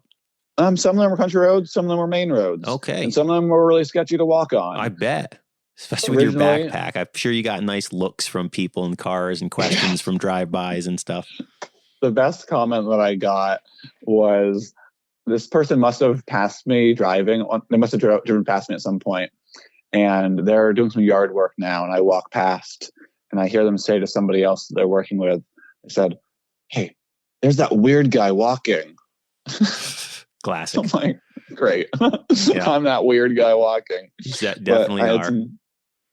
Some of them were country roads, some of them were main roads. Okay. And some of them were really sketchy to walk on. I bet. Especially with your backpack. I'm sure you got nice looks from people in cars and questions from drive-bys and stuff. The best comment that I got was, this person must have passed me driving. They must have driven past me at some point. And they're doing some yard work now. And I walk past and I hear them say to somebody else that they're working with, they said, "Hey, there's that weird guy walking." Classic. I'm like, great. Yeah. I'm that weird guy walking. Definitely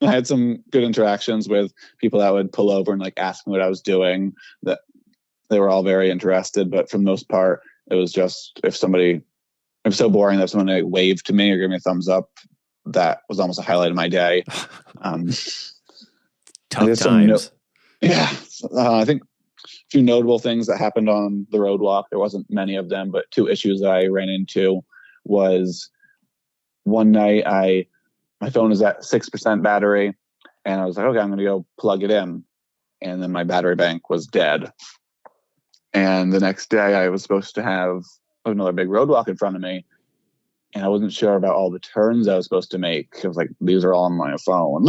I had some good interactions with people that would pull over and like ask me what I was doing. That they were all very interested, but for the most part, it was just it was so boring that if someone like, waved to me or gave me a thumbs up, that was almost a highlight of my day. Tough times. I think a few notable things that happened on the road walk. There wasn't many of them, but two issues that I ran into was one night my phone was at 6% battery, and I was like, okay, I'm going to go plug it in. And then my battery bank was dead. And the next day I was supposed to have another big road walk in front of me. And I wasn't sure about all the turns I was supposed to make. I was like, these are all on my phone.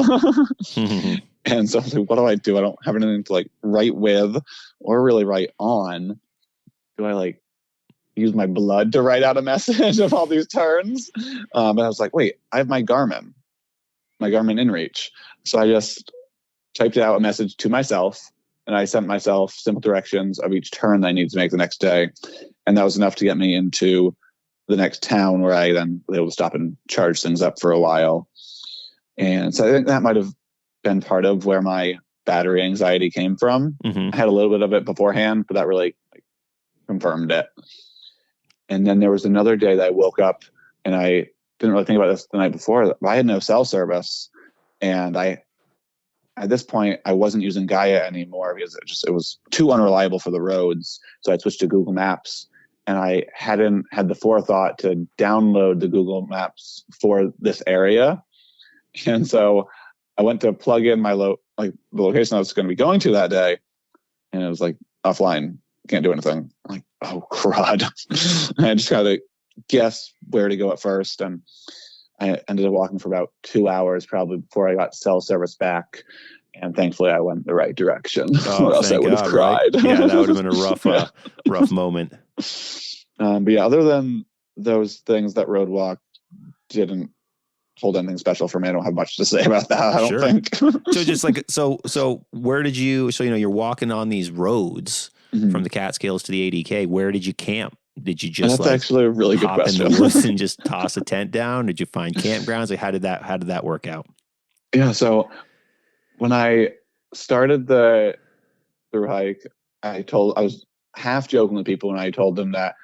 And so I was like, what do I do? I don't have anything to like write with or really write on. Do I like use my blood to write out a message of all these turns? But I was like, wait, I have my Garmin InReach. So I just typed out a message to myself and I sent myself simple directions of each turn that I needed to make the next day. And that was enough to get me into the next town, where I then was able to stop and charge things up for a while. And so I think that might have been part of where my battery anxiety came from. I had a little bit of it beforehand, but that really confirmed it. And then there was another day that I woke up, and I didn't really think about this the night before. I had no cell service, and at this point I wasn't using Gaia anymore because it was too unreliable for the roads. So I switched to Google Maps, and I hadn't had the forethought to download the Google Maps for this area. And so I went to plug in the location I was going to be going to that day, and it was like offline, can't do anything. I'm like, oh crud. I just got to guess where to go at first, and I ended up walking for about 2 hours probably before I got cell service back. And thankfully I went the right direction. Or else I would have cried. Right? Yeah, that would have been a rough moment. But yeah, other than those things, that road walk didn't hold anything special for me. I don't have much to say about that. I don't think. So just like, so where did you, you're walking on these roads from the Catskills to the ADK. Where did you camp? Did you just that's actually a really good question. In the woods and just toss a tent down? Did you find campgrounds? Like how did that work out? Yeah. So when I started the Thru-Hike, I was half joking with people when I told them that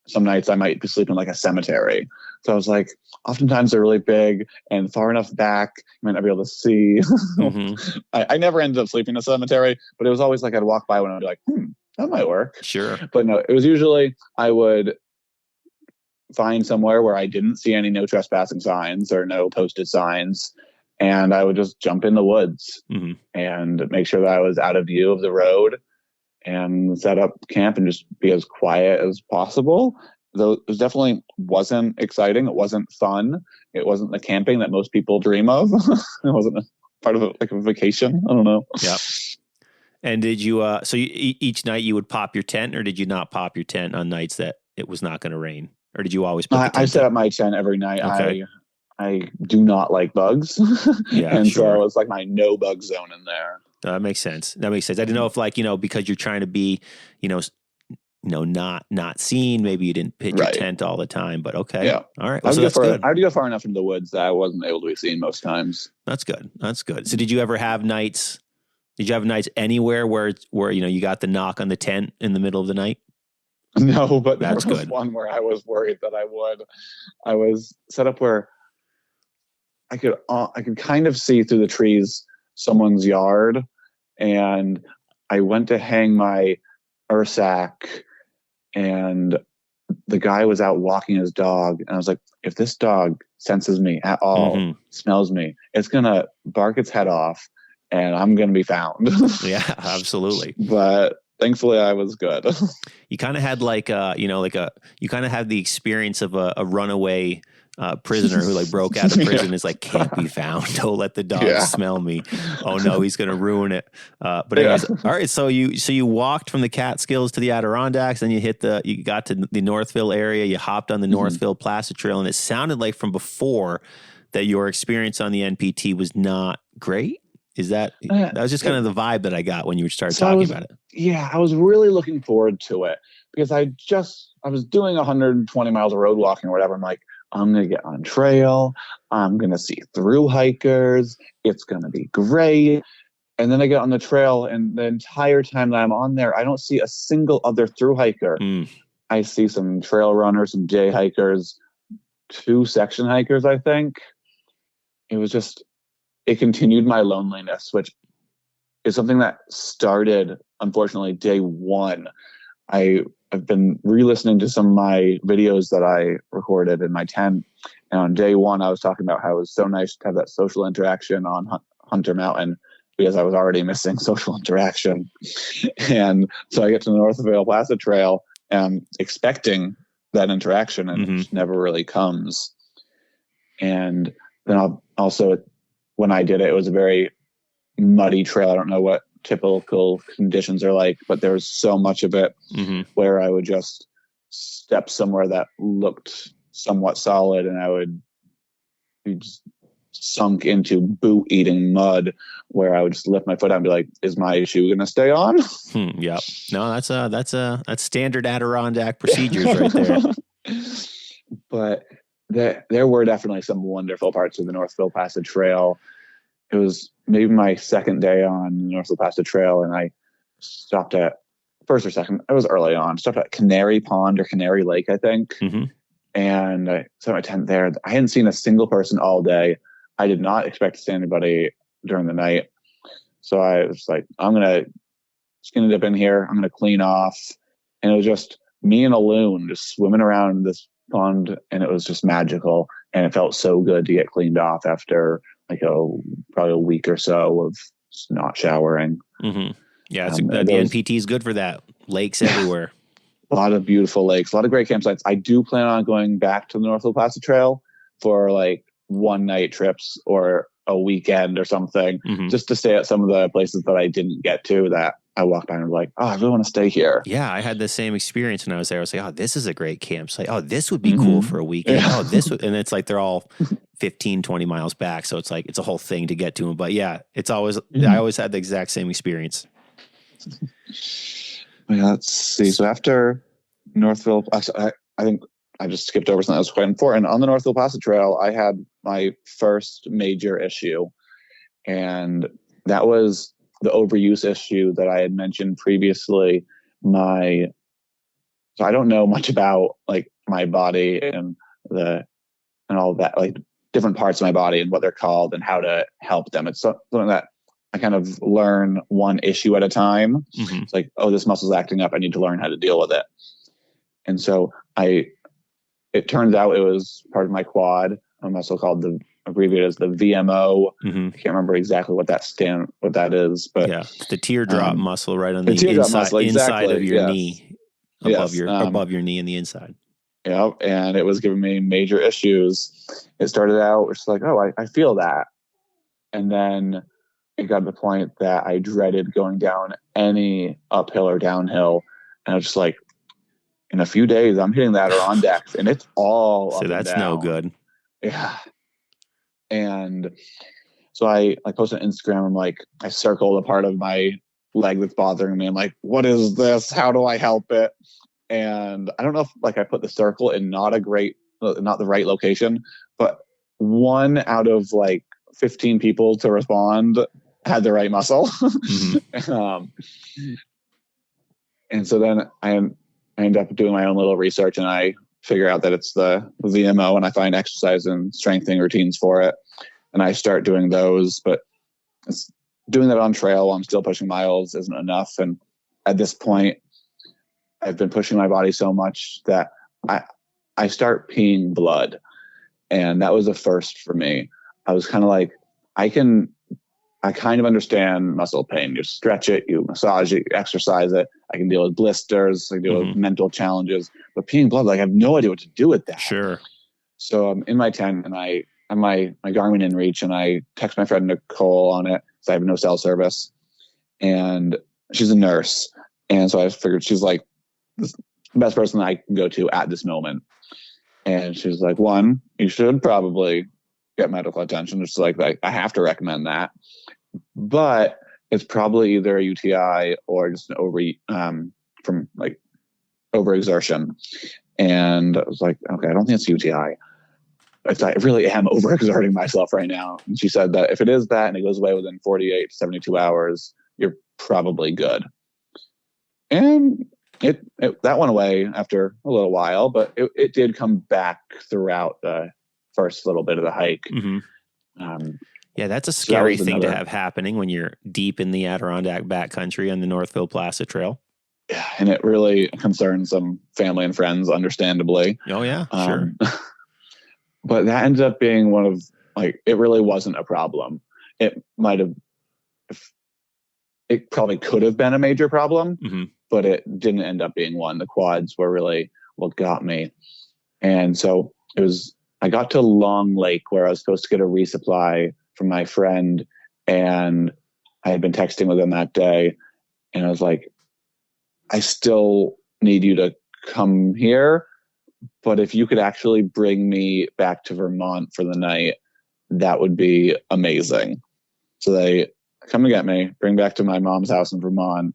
some nights I might be sleeping like a cemetery. So I was like, oftentimes they're really big and far enough back, you might not be able to see. I never ended up sleeping in a cemetery, but it was always like I'd walk by when I'd be like, that might work. Sure. But no, it was usually I would find somewhere where I didn't see any no trespassing signs or no posted signs. And I would just jump in the woods and make sure that I was out of view of the road and set up camp and just be as quiet as possible. Though it definitely wasn't exciting. It wasn't fun. It wasn't the camping that most people dream of. It wasn't a part of a vacation. I don't know. Yeah. And did you, each night you would pop your tent, or did you not pop your tent on nights that it was not going to rain? Or did you always put the tent I set up my tent every night. Okay. I do not like bugs. Yeah, and sure. so it's like my no bug zone in there. That makes sense. I didn't know if because you're trying to be, not seen, maybe you didn't pitch your tent all the time, but okay. Yeah. All right. Well, so that's good. I would go far enough into the woods that I wasn't able to be seen most times. That's good. So did you ever have nights anywhere where you got the knock on the tent in the middle of the night? No, but that's there was good. One where I was worried that I would. I was set up where I could kind of see through the trees someone's yard, and I went to hang my Ursac, and the guy was out walking his dog, and I was like, if this dog senses me at all, smells me, it's gonna bark its head off, and I'm gonna be found. Yeah, absolutely. But thankfully, I was good. You kind of had you kind of had the experience of a runaway prisoner who broke out of prison is like, can't be found. Don't let the dog smell me. Oh no, he's going to ruin it. But anyways, all right. So you walked from the Catskills to the Adirondacks, and you got to the Northville area. You hopped on the Northville Placid Trail, and it sounded like from before that your experience on the NPT was not great. Is that was just kind of the vibe that I got when you started talking about it. Yeah, I was really looking forward to it because I was doing 120 miles of road walking or whatever. I'm like, I'm going to get on trail. I'm going to see thru-hikers. It's going to be great. And then I get on the trail, and the entire time that I'm on there, I don't see a single other thru-hiker. I see some trail runners, some day hikers, 2 section hikers, I think. It continued my loneliness, which is something that started, unfortunately, day one. I've been re-listening to some of my videos that I recorded in my tent. And on day one, I was talking about how it was so nice to have that social interaction on Hunter Mountain because I was already missing social interaction. And so I get to the Northville Placid Trail expecting that interaction, and it just never really comes. And then when I did it, it was a very muddy trail. I don't know what typical conditions are like, but there was so much of it where I would just step somewhere that looked somewhat solid, and I would be just sunk into boot eating mud where I would just lift my foot out and be like, is my shoe going to stay on? Yep. No, that's standard Adirondack procedures right there. But there were definitely some wonderful parts of the Northville Passage Trail. It was maybe my second day on the Northville Passage Trail, and I stopped at first or second. I was early on. Stopped at Canary Pond or Canary Lake, I think. Mm-hmm. And I set my tent there. I hadn't seen a single person all day. I did not expect to see anybody during the night. So I was like, I'm going to skin dip in here. I'm going to clean off. And it was just me and a loon just swimming around this pond. And it was just magical. And it felt so good to get cleaned off after like probably a week or so of not showering. Mm-hmm. Yeah, the NPT is good for that. Lakes everywhere. A lot of beautiful lakes, a lot of great campsites. I do plan on going back to the Northville Passage Trail for like one night trips or a weekend or something, just to stay at some of the places that I didn't get to that I walked by and was like, oh, I really want to stay here. Yeah, I had the same experience when I was there. I was like, oh, this is a great campsite. Oh, this would be cool for a weekend. Yeah. Oh, this would, and it's like they're all 15, 20 miles back. So it's like, it's a whole thing to get to them. But yeah, it's always, I always had the exact same experience. Yeah, let's see. So after Northville, I think I just skipped over something that was quite important. On the Northville Passage Trail, I had my first major issue, and that was the overuse issue that I had mentioned previously. So I don't know much about like my body and all that, like different parts of my body and what they're called and how to help them. It's something that I kind of learn one issue at a time. It's like, oh, this muscle's acting up. I need to learn how to deal with it. And so it turns out it was part of my quad, a muscle called abbreviated as the VMO. I can't remember exactly what that is, but yeah, the teardrop muscle right on the inside of your knee, above your knee and the inside. Yeah. And it was giving me major issues. It started out just like, oh, I feel that. And then it got to the point that I dreaded going down any uphill or downhill. And I was just like, in a few days, I'm hitting the Adirondacks, and it's all so up that's and down. No good. Yeah. And so I posted on Instagram. I'm like, I circled a part of my leg that's bothering me. I'm like, what is this? How do I help it? And I don't know if like I put the circle in not the right location, but 1 out of like 15 people to respond had the right muscle. And so then I end up doing my own little research, and I figure out that it's the VMO, and I find exercise and strengthening routines for it. And I start doing those, but doing that on trail while I'm still pushing miles isn't enough. And at this point, I've been pushing my body so much that I start peeing blood. And that was a first for me. I was kind of like, I kind of understand muscle pain. You stretch it, you massage it, you exercise it. I can deal with blisters, I can deal with mental challenges, but peeing blood, like I have no idea what to do with that. Sure. So I'm in my tent, and I have my Garmin inReach, and I text my friend Nicole on it because I have no cell service, and she's a nurse. And so I figured she's like the best person I can go to at this moment. And she's like, 1, you should probably get medical attention. It's like I have to recommend that. But it's probably either a UTI or just an from like overexertion. And I was like, okay, I don't think it's UTI. I really am overexerting myself right now. And she said that if it is that and it goes away within 48 to 72 hours, you're probably good. And that went away after a little while, but it did come back throughout the first little bit of the hike. Yeah, that's a scary thing to have happening when you're deep in the Adirondack backcountry on the Northville Placid Trail. Yeah, and it really concerns some family and friends, understandably. Oh, yeah, sure. But that ended up being one of, like, it really wasn't a problem. It probably could have been a major problem, but it didn't end up being one. The quads were really what got me. And so I got to Long Lake where I was supposed to get a resupply from my friend, and I had been texting with him that day, and I was like, I still need you to come here, but if you could actually bring me back to Vermont for the night, that would be amazing. So they come to get me, bring back to my mom's house in Vermont,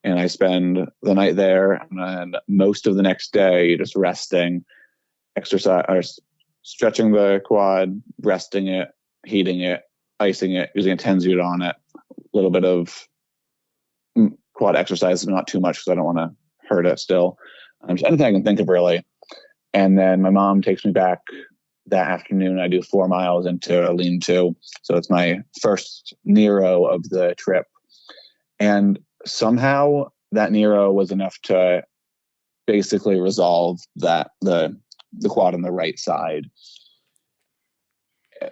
and I spend the night there and then most of the next day just resting, exercise, or stretching the quad, resting it, heating it, icing it, using a Tensuit on it, a little bit of quad exercise, not too much because I don't want to hurt it still. Just anything I can think of really. And then my mom takes me back that afternoon. I do 4 miles into a lean-to. So it's my first Nero of the trip. And somehow that Nero was enough to basically resolve that the quad on the right side.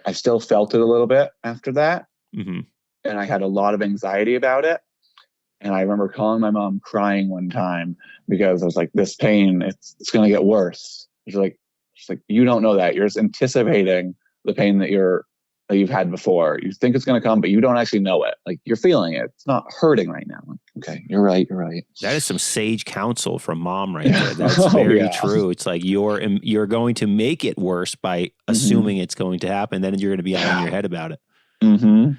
I still felt it a little bit after that. Mm-hmm. And I had a lot of anxiety about it. And I remember calling my mom crying one time because I was like, this pain, it's going to get worse. She's like, you don't know that. You're just anticipating the pain that you've had before. You think it's going to come, but you don't actually know it. Like, you're feeling it. It's not hurting right now. Like, okay, you're right. That is some sage counsel from mom right there. That's very true. It's like you're going to make it worse by assuming it's going to happen. Then you're going to be out in your head about it. Mm-hmm.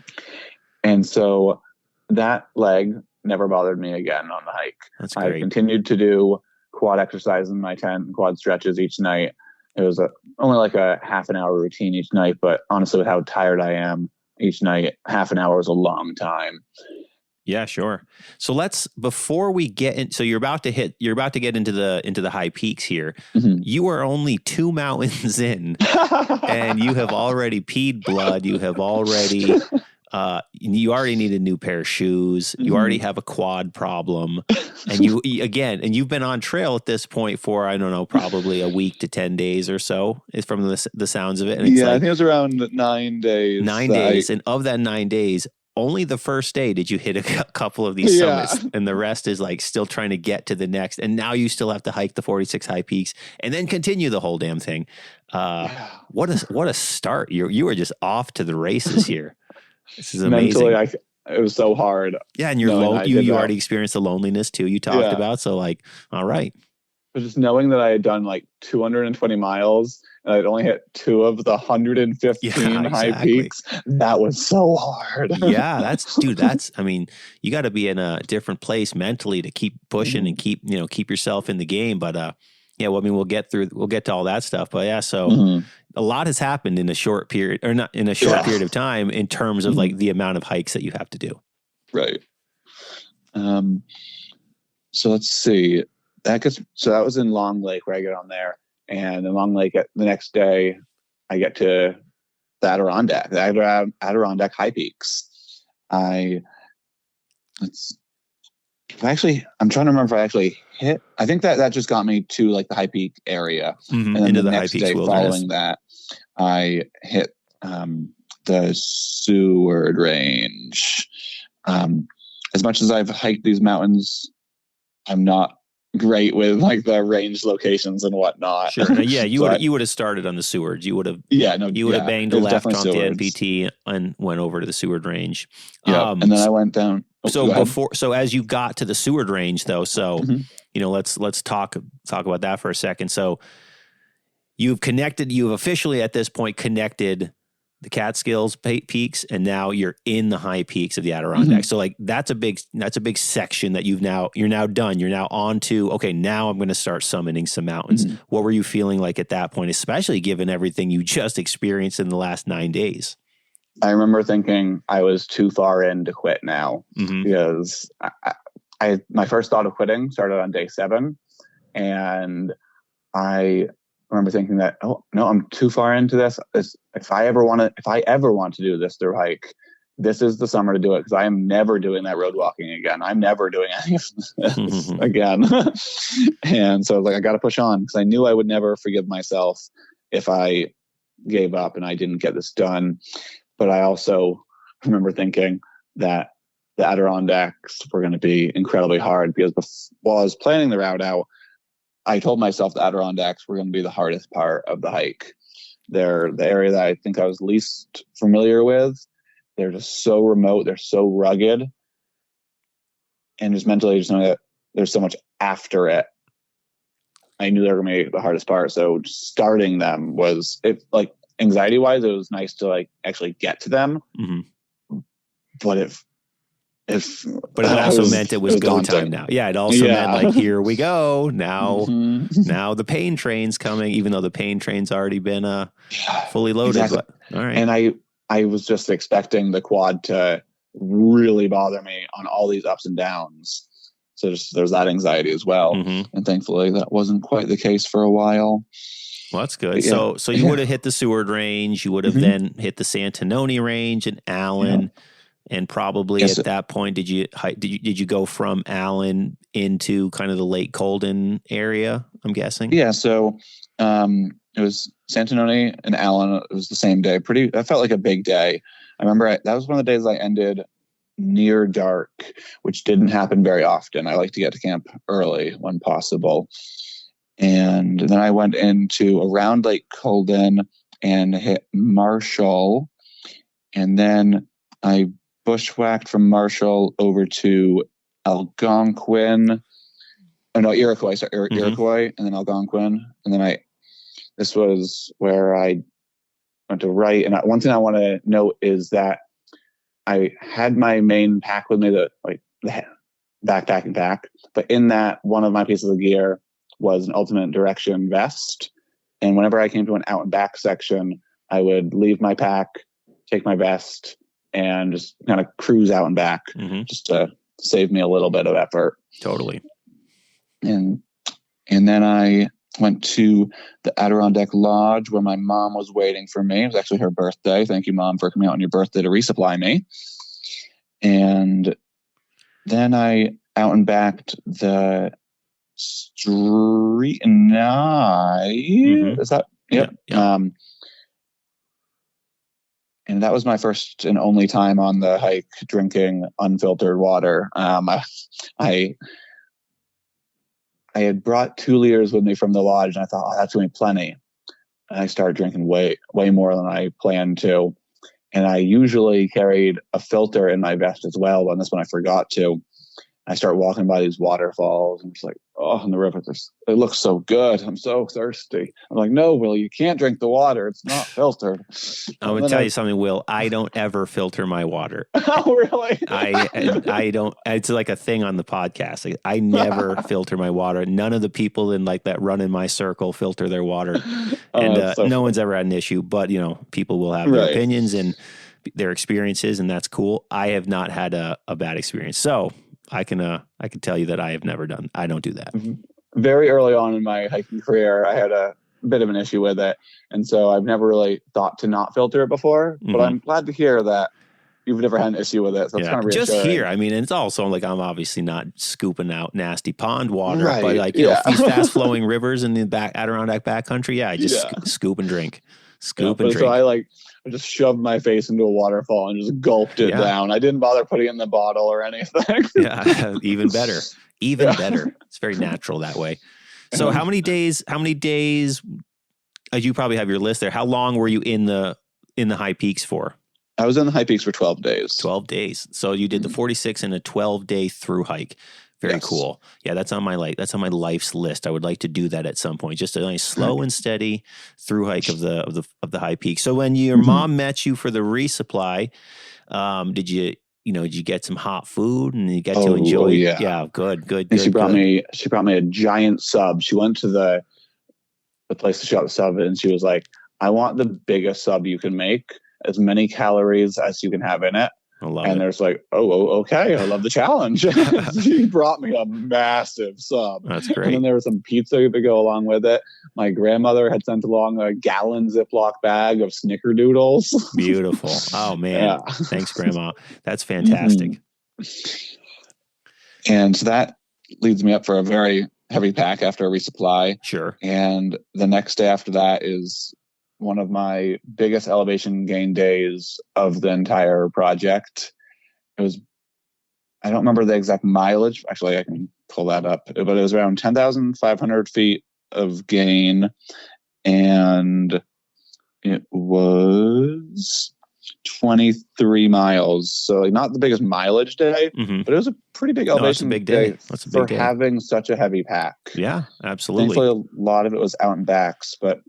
And so that leg never bothered me again on the hike. That's great. I continued to do quad exercise in my tent and quad stretches each night. It was only like a half an hour routine each night, but honestly, with how tired I am each night, half an hour is a long time. Yeah, sure. So before we get in, so you're about to get into the high peaks here. Mm-hmm. You are only 2 mountains in and you have already peed blood. You have already, you already need a new pair of shoes. You already have a quad problem. And you've been on trail at this point for, I don't know, probably a week to 10 days or so is from the sounds of it. And it's I think it was around 9 days. 9 days. And of that 9 days, only the first day did you hit a couple of these summits, and the rest is like still trying to get to the next. And now you still have to hike the 46 high peaks and then continue the whole damn thing. What a start. You were just off to the races here. This is amazing. Mentally, it was so hard. Yeah. And you already experienced the loneliness too. You talked about, so like, all right. But just knowing that I had done like 220 miles and I'd only hit 2 of the 115 high peaks, that was so hard. Yeah, I mean, you got to be in a different place mentally to keep pushing and keep yourself in the game. But we'll get to all that stuff. But yeah, so a lot has happened in a short period, or not in a short period of time in terms of like the amount of hikes that you have to do. Right. So let's see. That was in Long Lake where I get on there, and in Long Lake the next day I get to the Adirondack High Peaks. I'm trying to remember if I actually hit. I think that just got me to like the High Peak area, and then into the the next High Peaks day wilderness. following that, I hit the Seward Range. As much as I've hiked these mountains, I'm not great with like the range locations and whatnot. Sure. Yeah, you would have started on the Sewards. You would have banged a left on the NPT and went over to the Seward Range. Yeah, and then I went down. So as you got to the Seward Range though, let's talk about that for a second. So you've officially at this point connected the Catskills peaks, and now you're in the high peaks of the Adirondack. So like that's a big section that you're now done. You're now on to, okay, now I'm going to start summiting some mountains. What were you feeling like at that point, especially given everything you just experienced in the last 9 days? I remember thinking I was too far in to quit now, because my first thought of quitting started on day 7, and I remember thinking that, oh no, I'm too far into this. If I ever want to do this through hike, this is the summer to do it, because I am never doing that road walking again. I'm never doing any of this again. And so I got to push on, because I knew I would never forgive myself if I gave up and I didn't get this done. But I also remember thinking that the Adirondacks were going to be incredibly hard, because while I was planning the route out, I told myself the Adirondacks were going to be the hardest part of the hike. They're the area that I think I was least familiar with. They're just so remote. They're so rugged. And just mentally, just knowing that there's so much after it, I knew they were going to be the hardest part. So starting them was, anxiety wise, it was nice to like actually get to them. But it also meant it was go daunting. time now. Yeah. It also meant like, here we go. Now, now the pain train's coming, even though the pain train's already been fully loaded. Exactly. But, all right. And I was just expecting the quad to really bother me on all these ups and downs. So there's that anxiety as well. And thankfully that wasn't quite the case for a while. Well, that's good. So you would have hit the Seward Range. You would have then hit the Santanoni Range and Allen. And probably at that point, did you go from Allen into kind of the Lake Colden area, I'm guessing? Yeah. So it was Santanoni and Allen. It was the same day. That felt like a big day. I remember that was one of the days I ended near dark, which didn't happen very often. I like to get to camp early when possible. And then I went into around Lake Colden and hit Marshall. And then I bushwhacked from Marshall over to Algonquin. Oh no, Iroquois. Sorry, Iroquois, and then Algonquin. And then this was where I went to Wright. And one thing I want to note is that I had my main pack with me, the backpacking pack. But in that, one of my pieces of gear was an Ultimate Direction vest. And whenever I came to an out and back section, I would leave my pack, take my vest, and just kind of cruise out and back just to save me a little bit of effort. Totally. And then I went to the Adirondack Lodge where my mom was waiting for me. It was actually her birthday. Thank you, Mom, for coming out on your birthday to resupply me. And then I out and backed the Street and Is that? Yep. Yeah. And that was my first and only time on the hike drinking unfiltered water. I had brought 2 liters with me from the lodge, and I thought, that's going to be plenty. And I started drinking way more than I planned to. And I usually carried a filter in my vest as well, but on this one I forgot to. I start walking by these waterfalls, and it's like, and the river, it looks so good. I'm so thirsty. I'm like, no, Will, you can't drink the water. It's not filtered. I'm going to tell you something, Will. I don't ever filter my water. Oh, really? I don't. It's like a thing on the podcast. Like, I never filter my water. None of the people in like that run in my circle filter their water. And no one's ever had an issue, but people will have their opinions and their experiences, and that's cool. I have not had a bad experience. So I can tell you that I don't do that. Very early on in my hiking career, I had a bit of an issue with it. And so I've never really thought to not filter it before, but I'm glad to hear that you've never had an issue with it. So it's kind of reassuring. Just here. I mean, it's also like, I'm obviously not scooping out nasty pond water, but like, these fast flowing rivers in the Adirondack backcountry. I just scoop and drink. And drink. So I just shoved my face into a waterfall and just gulped it down. I didn't bother putting it in the bottle or anything. Even better. Better. It's very natural that way. So how many days, you probably have your list there. How long were you in the High Peaks for? I was in the High Peaks for 12 days. 12 days. So you did the 46 in a 12-day thru-hike. Very cool. Yeah, that's on my life's list. I would like to do that at some point. Just a nice slow and steady thru-hike of the High Peak. So when your mom met you for the resupply, did you get some hot food and you get to enjoy? Yeah, good. And she brought me a giant sub. She went to the place to shop the sub, and she was like, "I want the biggest sub you can make, as many calories as you can have in it." And there's like, okay, I love the challenge. She brought me a massive sub. That's great. And then there was some pizza to go along with it. My grandmother had sent along a gallon Ziploc bag of snickerdoodles. Beautiful. Oh, man. Yeah. Thanks, Grandma. That's fantastic. And so that leads me up for a very heavy pack after a resupply. Sure. And the next day after that is one of my biggest elevation gain days of the entire project. I don't remember the exact mileage. Actually, I can pull that up, but it was around 10,500 feet of gain. And it was 23 miles. So not the biggest mileage day, but it was a pretty big elevation day. That's a big day. Having such a heavy pack. Yeah, absolutely. Thankfully, a lot of it was out and backs, but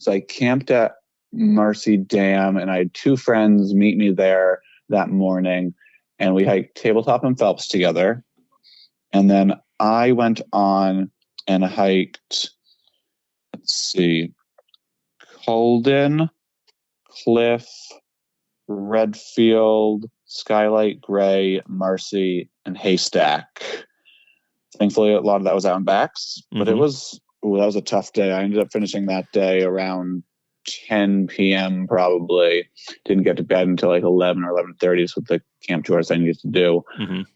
so I camped at Marcy Dam, and I had two friends meet me there that morning, and we hiked Tabletop and Phelps together. And then I went on and hiked, let's see, Colden, Cliff, Redfield, Skylight Gray, Marcy, and Haystack. Thankfully, a lot of that was out on backs, but that was a tough day. I ended up finishing that day around 10 p.m. probably. Didn't get to bed until like 11 or 11:30 with the camp tours I needed to do.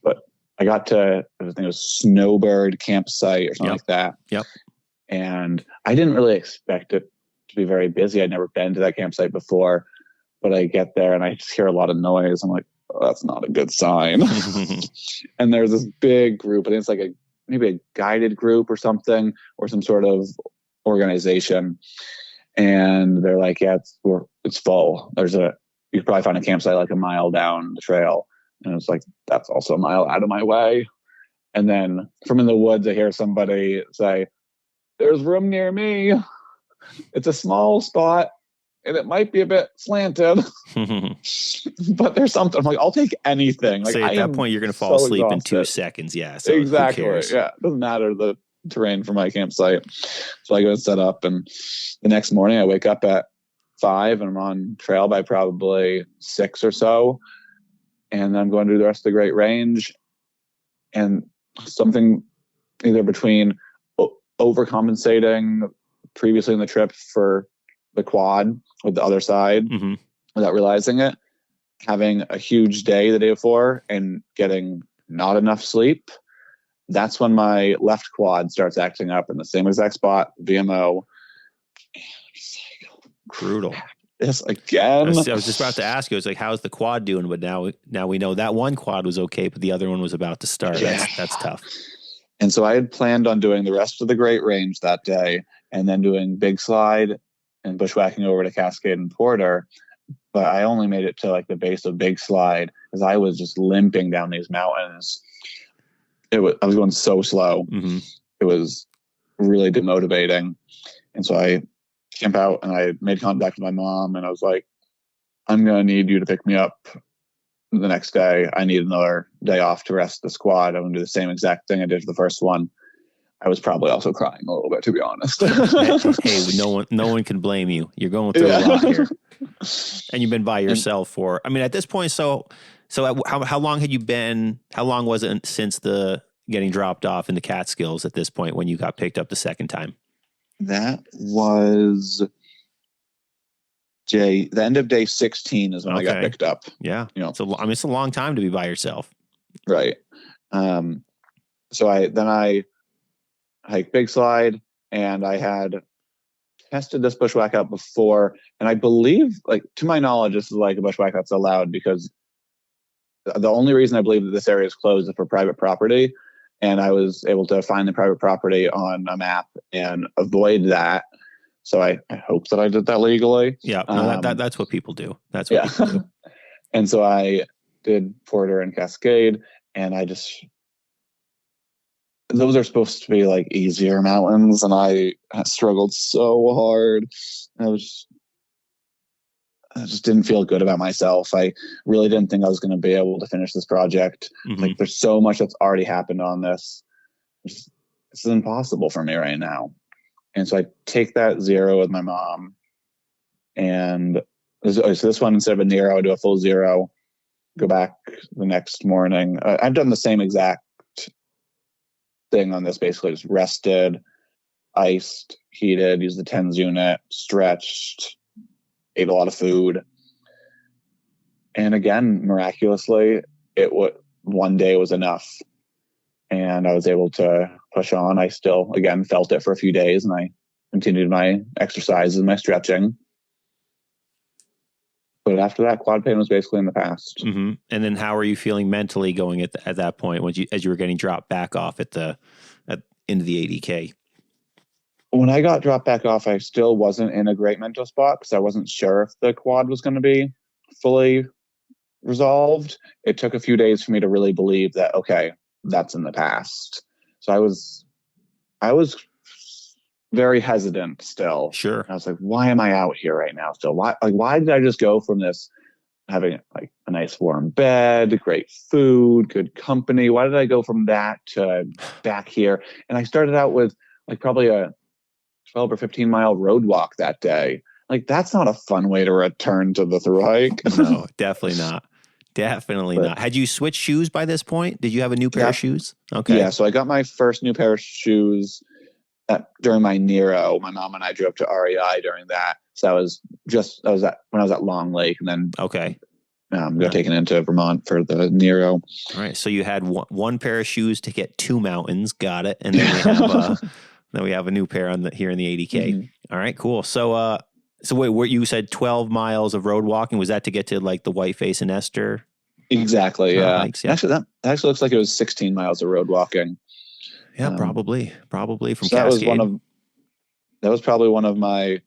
But I got to, I think it was Snowbird campsite or something like that. And I didn't really expect it to be very busy. I'd never been to that campsite before, but I get there and I just hear a lot of noise. I'm like, oh, that's not a good sign. And there's this big group, and it's like maybe a guided group or something, or some sort of organization. And they're like, yeah, it's full. You could probably find a campsite like a mile down the trail. And it's like, that's also a mile out of my way. And then from in the woods, I hear somebody say, there's room near me. It's a small spot and it might be a bit slanted, but there's something. I'm like, I'll take anything. Like, at that point, you're going to fall asleep in 2 seconds. Yeah. So exactly. Yeah. It doesn't matter the terrain for my campsite. So I go and set up, and the next morning I wake up at 5 and I'm on trail by probably 6 or so. And I'm going to do the rest of the Great Range, and something either between overcompensating previously in the trip for the quad with the other side without realizing it, having a huge day the day before and getting not enough sleep. That's when my left quad starts acting up in the same exact spot, VMO. Brutal. This again. I was just about to ask you. I was like, how's the quad doing? But now we know that one quad was okay, but the other one was about to start. Yeah. That's tough. And so I had planned on doing the rest of the Great Range that day, and then doing Big Slide and bushwhacking over to Cascade and Porter. But I only made it to like the base of Big Slide because I was just limping down these mountains. I was going so slow. It was really demotivating. And so I camp out and I made contact with my mom, and I was like, I'm going to need you to pick me up the next day. I need another day off to rest the squad. I'm going to do the same exact thing I did for the first one. I was probably also crying a little bit, to be honest. Hey, no one can blame you. You're going through a lot here. And you've been by yourself for, I mean, at this point, so how long had you been, how long was it since the getting dropped off in the Catskills at this point when you got picked up the second time? That was the end of day 16 is when I got picked up. Yeah. It's a long time to be by yourself. Right. So I hiked Big Slide, and I had tested this bushwhack out before. And I believe, like, to my knowledge, this is like a bushwhack that's allowed because the only reason I believe that this area is closed is for private property. And I was able to find the private property on a map and avoid that. So I hope that I did that legally. Yeah, no, that's what people do. That's what people do. And so I did Porter and Cascade, and those are supposed to be like easier mountains, and I struggled so hard. I just didn't feel good about myself. I really didn't think I was going to be able to finish this project. Like, there's so much that's already happened on this. This is impossible for me right now. And so I take that 0 with my mom, and so this one, instead of a Nero, I do a full 0, go back the next morning. I've done the same exact thing on this, basically just rested, iced, heated, used the TENS unit, stretched, ate a lot of food. And again, miraculously, one day was enough. And I was able to push on. I still, again, felt it for a few days, and I continued my exercises and my stretching. But after that, quad pain was basically in the past. And then how are you feeling mentally going at that point as you were getting dropped back off into the 80K? When I got dropped back off, I still wasn't in a great mental spot because I wasn't sure if the quad was going to be fully resolved. It took a few days for me to really believe that, okay, that's in the past. So I was very hesitant still. Sure. And I was like, why am I out here right now still? Why did I just go from this having like a nice warm bed, great food, good company? Why did I go from that to back here? And I started out with like probably a 12 or 15 mile road walk that day. Like, that's not a fun way to return to the Thru-Hike. No, definitely not. Definitely not. Had you switched shoes by this point? Did you have a new pair of shoes? Okay. Yeah. So I got my first new pair of shoes during my Nero. My mom and I drove to REI during that. So that was when I was at Long Lake, and then got taken into Vermont for the Nero. All right. So you had one pair of shoes to get 2 mountains. Got it. And then we have a new pair here in the 80K. Mm-hmm. All right, cool. So wait, what you said 12 miles of road walking, was that to get to like the Whiteface and Esther? Exactly. Yeah. Hikes, yeah. Actually, that actually looks like it was 16 miles of road walking. Yeah, probably from so Cascade. That was probably one of my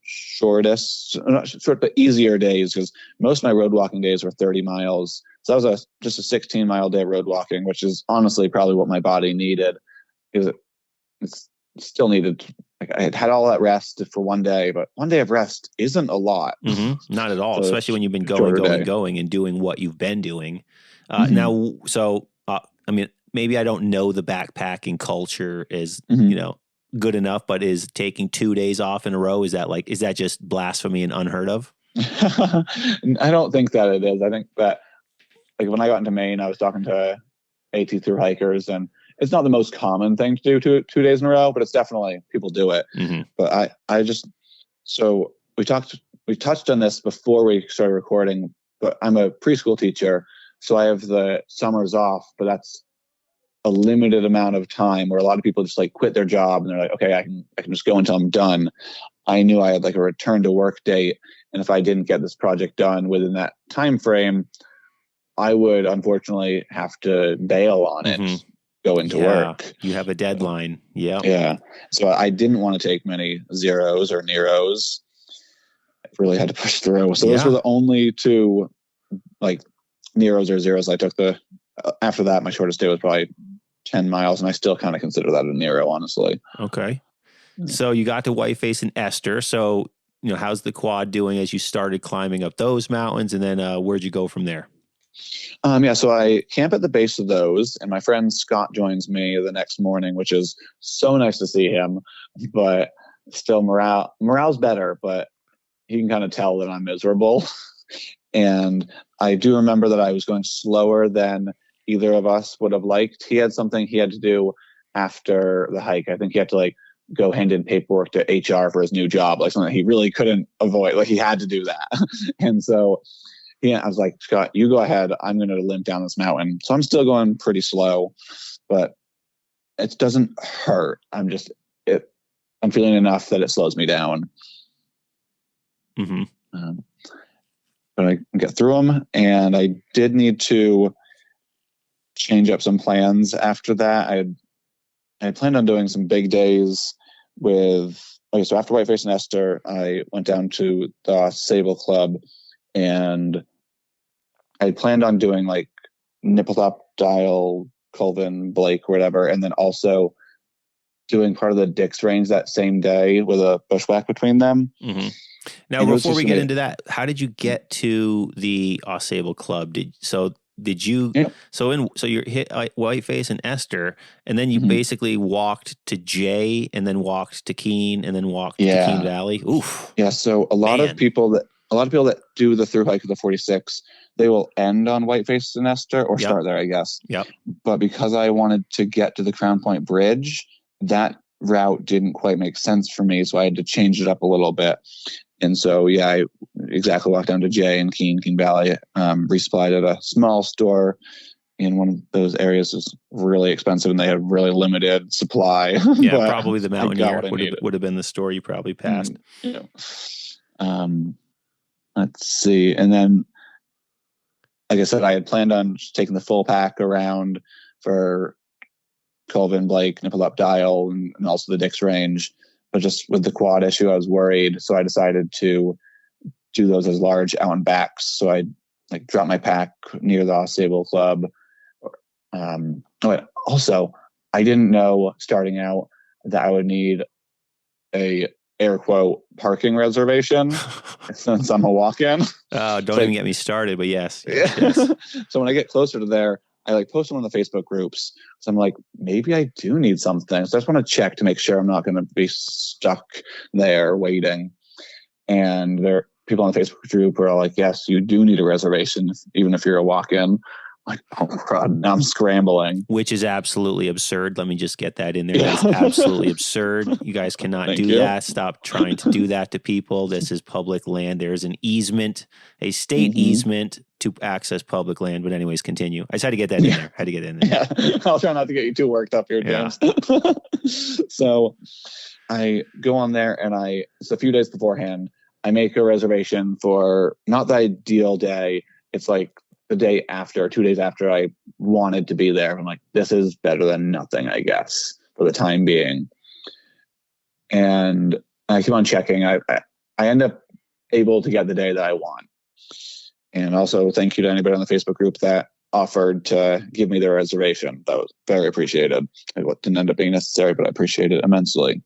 shortest, not short, but easier days, because most of my road walking days were 30 miles. So that was just a 16 mile day road walking, which is honestly probably what my body needed, because it still needed. Like, I had all that rest for one day, but one day of rest isn't a lot. Mm-hmm. Not at all, so especially when you've been going and doing what you've been doing. Now, so I mean, maybe I don't know the backpacking culture is good enough, but is taking 2 days off in a row, is that just blasphemy and unheard of? I don't think that it is. I think that, like, when I got into Maine, I was talking to AT thru hikers, and it's not the most common thing to do 2 days in a row, but it's definitely, people do it. Mm-hmm. But so we touched on this before we started recording, but I'm a preschool teacher, so I have the summers off, but that's a limited amount of time, where a lot of people just like quit their job and they're like, okay, I can just go until I'm done. I knew I had like a return to work date, and if I didn't get this project done within that time frame, I would unfortunately have to bail on it, go into work. You have a deadline. Yeah. Yeah. So I didn't want to take many zeros or Neros. I really had to push through. So those were the only 2 like Neros or zeros I took. After that, my shortest day was probably 10 miles, and I still kind of consider that a Nero, honestly. Okay. So you got to Whiteface and Esther. So, how's the quad doing as you started climbing up those mountains, and then where'd you go from there? So I camp at the base of those, and my friend Scott joins me the next morning, which is so nice to see him, but still morale's better, but he can kind of tell that I'm miserable. And I do remember that I was going slower than either of us would have liked. He had something he had to do after the hike. I think he had to like go hand in paperwork to HR for his new job, like something he really couldn't avoid. Like, he had to do that. And so I was like, Scott, you go ahead. I'm going to limp down this mountain. So I'm still going pretty slow, but it doesn't hurt. I'm feeling enough that it slows me down. Mm-hmm. But I get through them, and I did need to change up some plans after that. I had planned on doing some big days so after Whiteface and Esther, I went down to the Sable Club, and I had planned on doing like Nipplethop, Dial, Colvin, Blake, or whatever, and then also doing part of the Dix Range that same day with a bushwhack between them. Mm-hmm. Now, before we get into that, how did you get to the Sable Club? Did you? Yeah. So you hit Whiteface and Esther, and then you basically walked to Jay, and then walked to Keene, and then walked to Keene Valley. Oof. Yeah. So a lot of people that do the Thru-Hike of the 46, they will end on Whiteface and Esther, or start there, I guess. Yep. But because I wanted to get to the Crown Point Bridge, that route didn't quite make sense for me, so I had to change it up a little bit. And so, I exactly walked down to Jay and Keene Valley, resupplied at a small store in one of those areas. Was really expensive, and they had really limited supply. Yeah, probably the Mountaineer would have been the store you probably passed. Let's see. And then, like I said, I had planned on just taking the full pack around for Colvin, Blake, Nipplethop, Dial, and also the Dix Range. But just with the quad issue, I was worried. So I decided to do those as large out and backs. So I dropped my pack near the Sable Club. Also, I didn't know starting out that I would need a air quote parking reservation since I'm a walk-in. Don't So even get me started, but yes. So when I get closer to there, I like post them on the Facebook groups. So I'm like, maybe I do need something. So I just want to check to make sure I'm not going to be stuck there waiting. And there are people on the Facebook group who are like, yes, you do need a reservation, even if you're a walk-in. Like, oh God, now I'm scrambling. Which is absolutely absurd. Let me just get that in there. That's absolutely absurd. You guys cannot do that. Stop trying to do that to people. This is public land. There's an easement, a state easement to access public land. But anyways, continue. I just had to get that in there. Yeah. I'll try not to get you too worked up here, James. So I go on there and it's a few days beforehand. I make a reservation for not the ideal day. It's like the day after, 2 days after I wanted to be there. I'm like, this is better than nothing, I guess, for the time being. And I keep on checking. I end up able to get the day that I want. And also thank you to anybody on the Facebook group that offered to give me their reservation. That was very appreciated. It didn't end up being necessary, but I appreciate it immensely.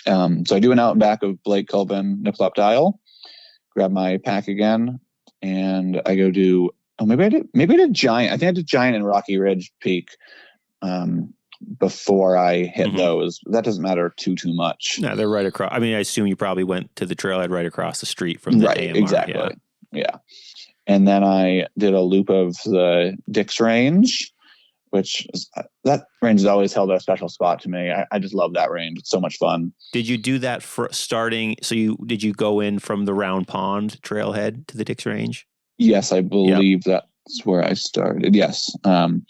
So I do an out and back of Blake Colvin Nipplop Dial, grab my pack again, and I go do, maybe I did Giant. I think I did Giant and Rocky Ridge Peak before I hit those. That doesn't matter too much. No, they're right across. I mean, I assume you probably went to the trailhead right across the street from the AMR. Exactly. Yeah. And then I did a loop of the Dix Range, which that range has always held a special spot to me. I just love that range. It's so much fun. Did you do that for starting? So did you go in from the Round Pond trailhead to the Dix Range? Yes, I believe that's where I started. Yes. And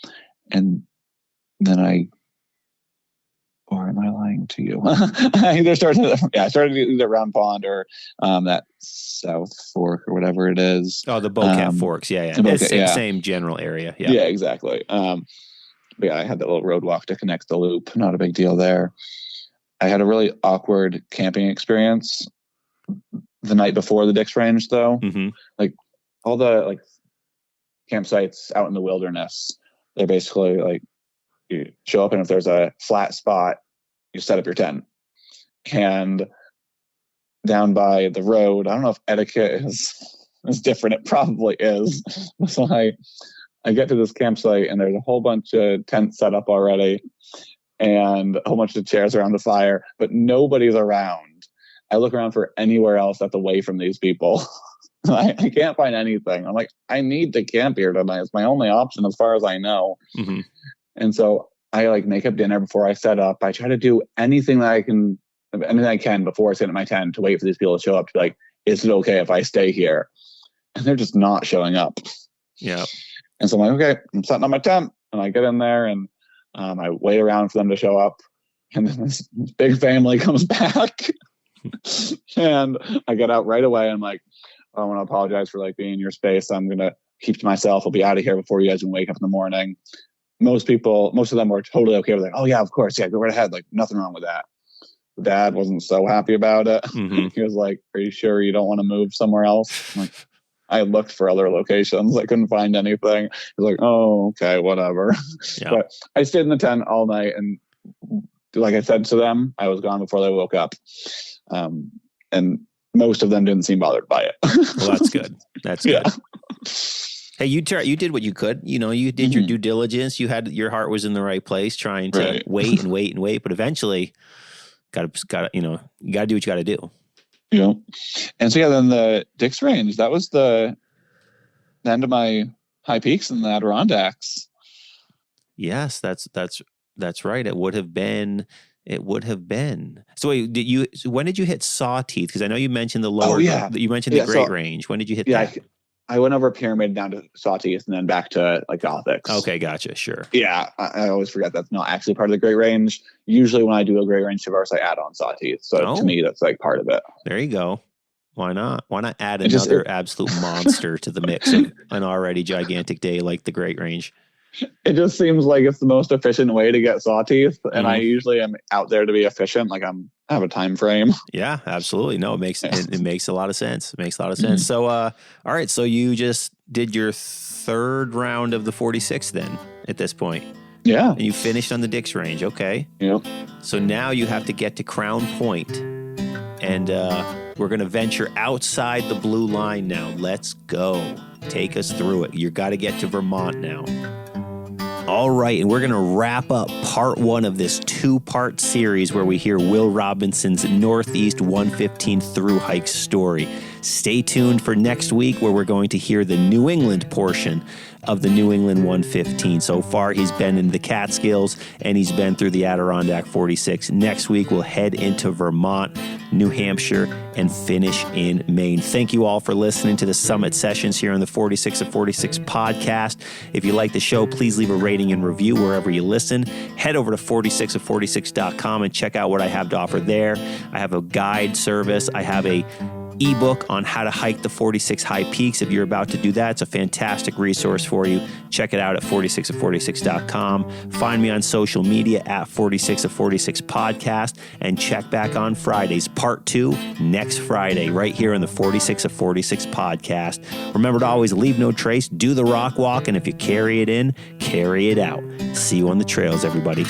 then or am I lying to you? I started either Round Pond or that South Fork or whatever it is. Oh, the Bowcat Forks. Yeah. Same general area. Yeah, exactly. But yeah, I had that little roadwalk to connect the loop. Not a big deal there. I had a really awkward camping experience the night before the Dix Range, though. Like all the campsites out in the wilderness, they're basically like you show up, and if there's a flat spot, you set up your tent. And down by the road, I don't know if etiquette is different. It probably is. So I get to this campsite, and there's a whole bunch of tents set up already and a whole bunch of chairs around the fire, but nobody's around. I look around for anywhere else that's away from these people. I can't find anything. I'm like, I need to camp here tonight. It's my only option as far as I know. And so I make up dinner before I set up. I try to do anything I can before I sit in my tent to wait for these people to show up to be like, is it okay if I stay here? And they're just not showing up. Yeah. And so I'm like, okay, I'm setting up my tent, and I get in there and I wait around for them to show up. And then this big family comes back and I get out right away. I'm like, I want to apologize for being in your space. I'm going to keep to myself. I'll be out of here before you guys can wake up in the morning. Most of them were totally okay with it. Oh yeah, of course. Yeah, go right ahead. Nothing wrong with that. Dad wasn't so happy about it. He was like, are you sure you don't want to move somewhere else? I looked for other locations. I couldn't find anything. He was like, oh, okay, whatever. Yeah. But I stayed in the tent all night. And like I said to them, I was gone before they woke up. And most of them didn't seem bothered by it. Well, that's good. That's good. Hey, you did what you could. You did your due diligence. Your heart was in the right place, trying to wait and wait and wait. But eventually, you got to do what you got to do. Yeah. And so then the Dix Range, that was the end of my high peaks in the Adirondacks. Yes, that's right. It would have been. So wait, when did you hit Sawteeth? Because I know you mentioned the lower. Oh, yeah. You mentioned the Great Range. When did you hit that? I went over Pyramid down to Sawteeth and then back to Gothics. Okay, gotcha. Sure. Yeah, I always forget that's not actually part of the Great Range. Usually when I do a Great Range traverse, I add on Sawteeth. So to me, that's part of it. There you go. Why not? Why not add another absolute monster to the mix of an already gigantic day like the Great Range? It just seems like it's the most efficient way to get Sawteeth, and I usually am out there to be efficient. I have a time frame. Yeah, absolutely. No, it makes a lot of sense. It makes a lot of sense. So, all right. So you just did your third round of the 46 then at this point. Yeah. And you finished on the Dix Range. Okay. Yep. So now you have to get to Crown Point, and we're going to venture outside the blue line now. Let's go. Take us through it. You got to get to Vermont now. All right, and we're going to wrap up part one of this two-part series where we hear Will Robinson's Northeast 115 thru-hike story. Stay tuned for next week where we're going to hear the New England portion of the New England 115. So far, he's been in the Catskills and he's been through the Adirondack 46. Next week, we'll head into Vermont, New Hampshire, and finish in Maine. Thank you all for listening to the Summit Sessions here on the 46 of 46 podcast. If you like the show, please leave a rating and review wherever you listen. Head over to 46of46.com and check out what I have to offer there. I have a guide service. I have a ebook on how to hike the 46 high peaks. If you're about to do that, it's a fantastic resource for you. Check it out at 46of46.com. Find me on social media at 46 of 46 podcast, and check back on Fridays, part 2 next Friday, right here on the 46 of 46 podcast. Remember to always leave no trace, do the rock walk, and if you carry it in, carry it out. See you on the trails, everybody.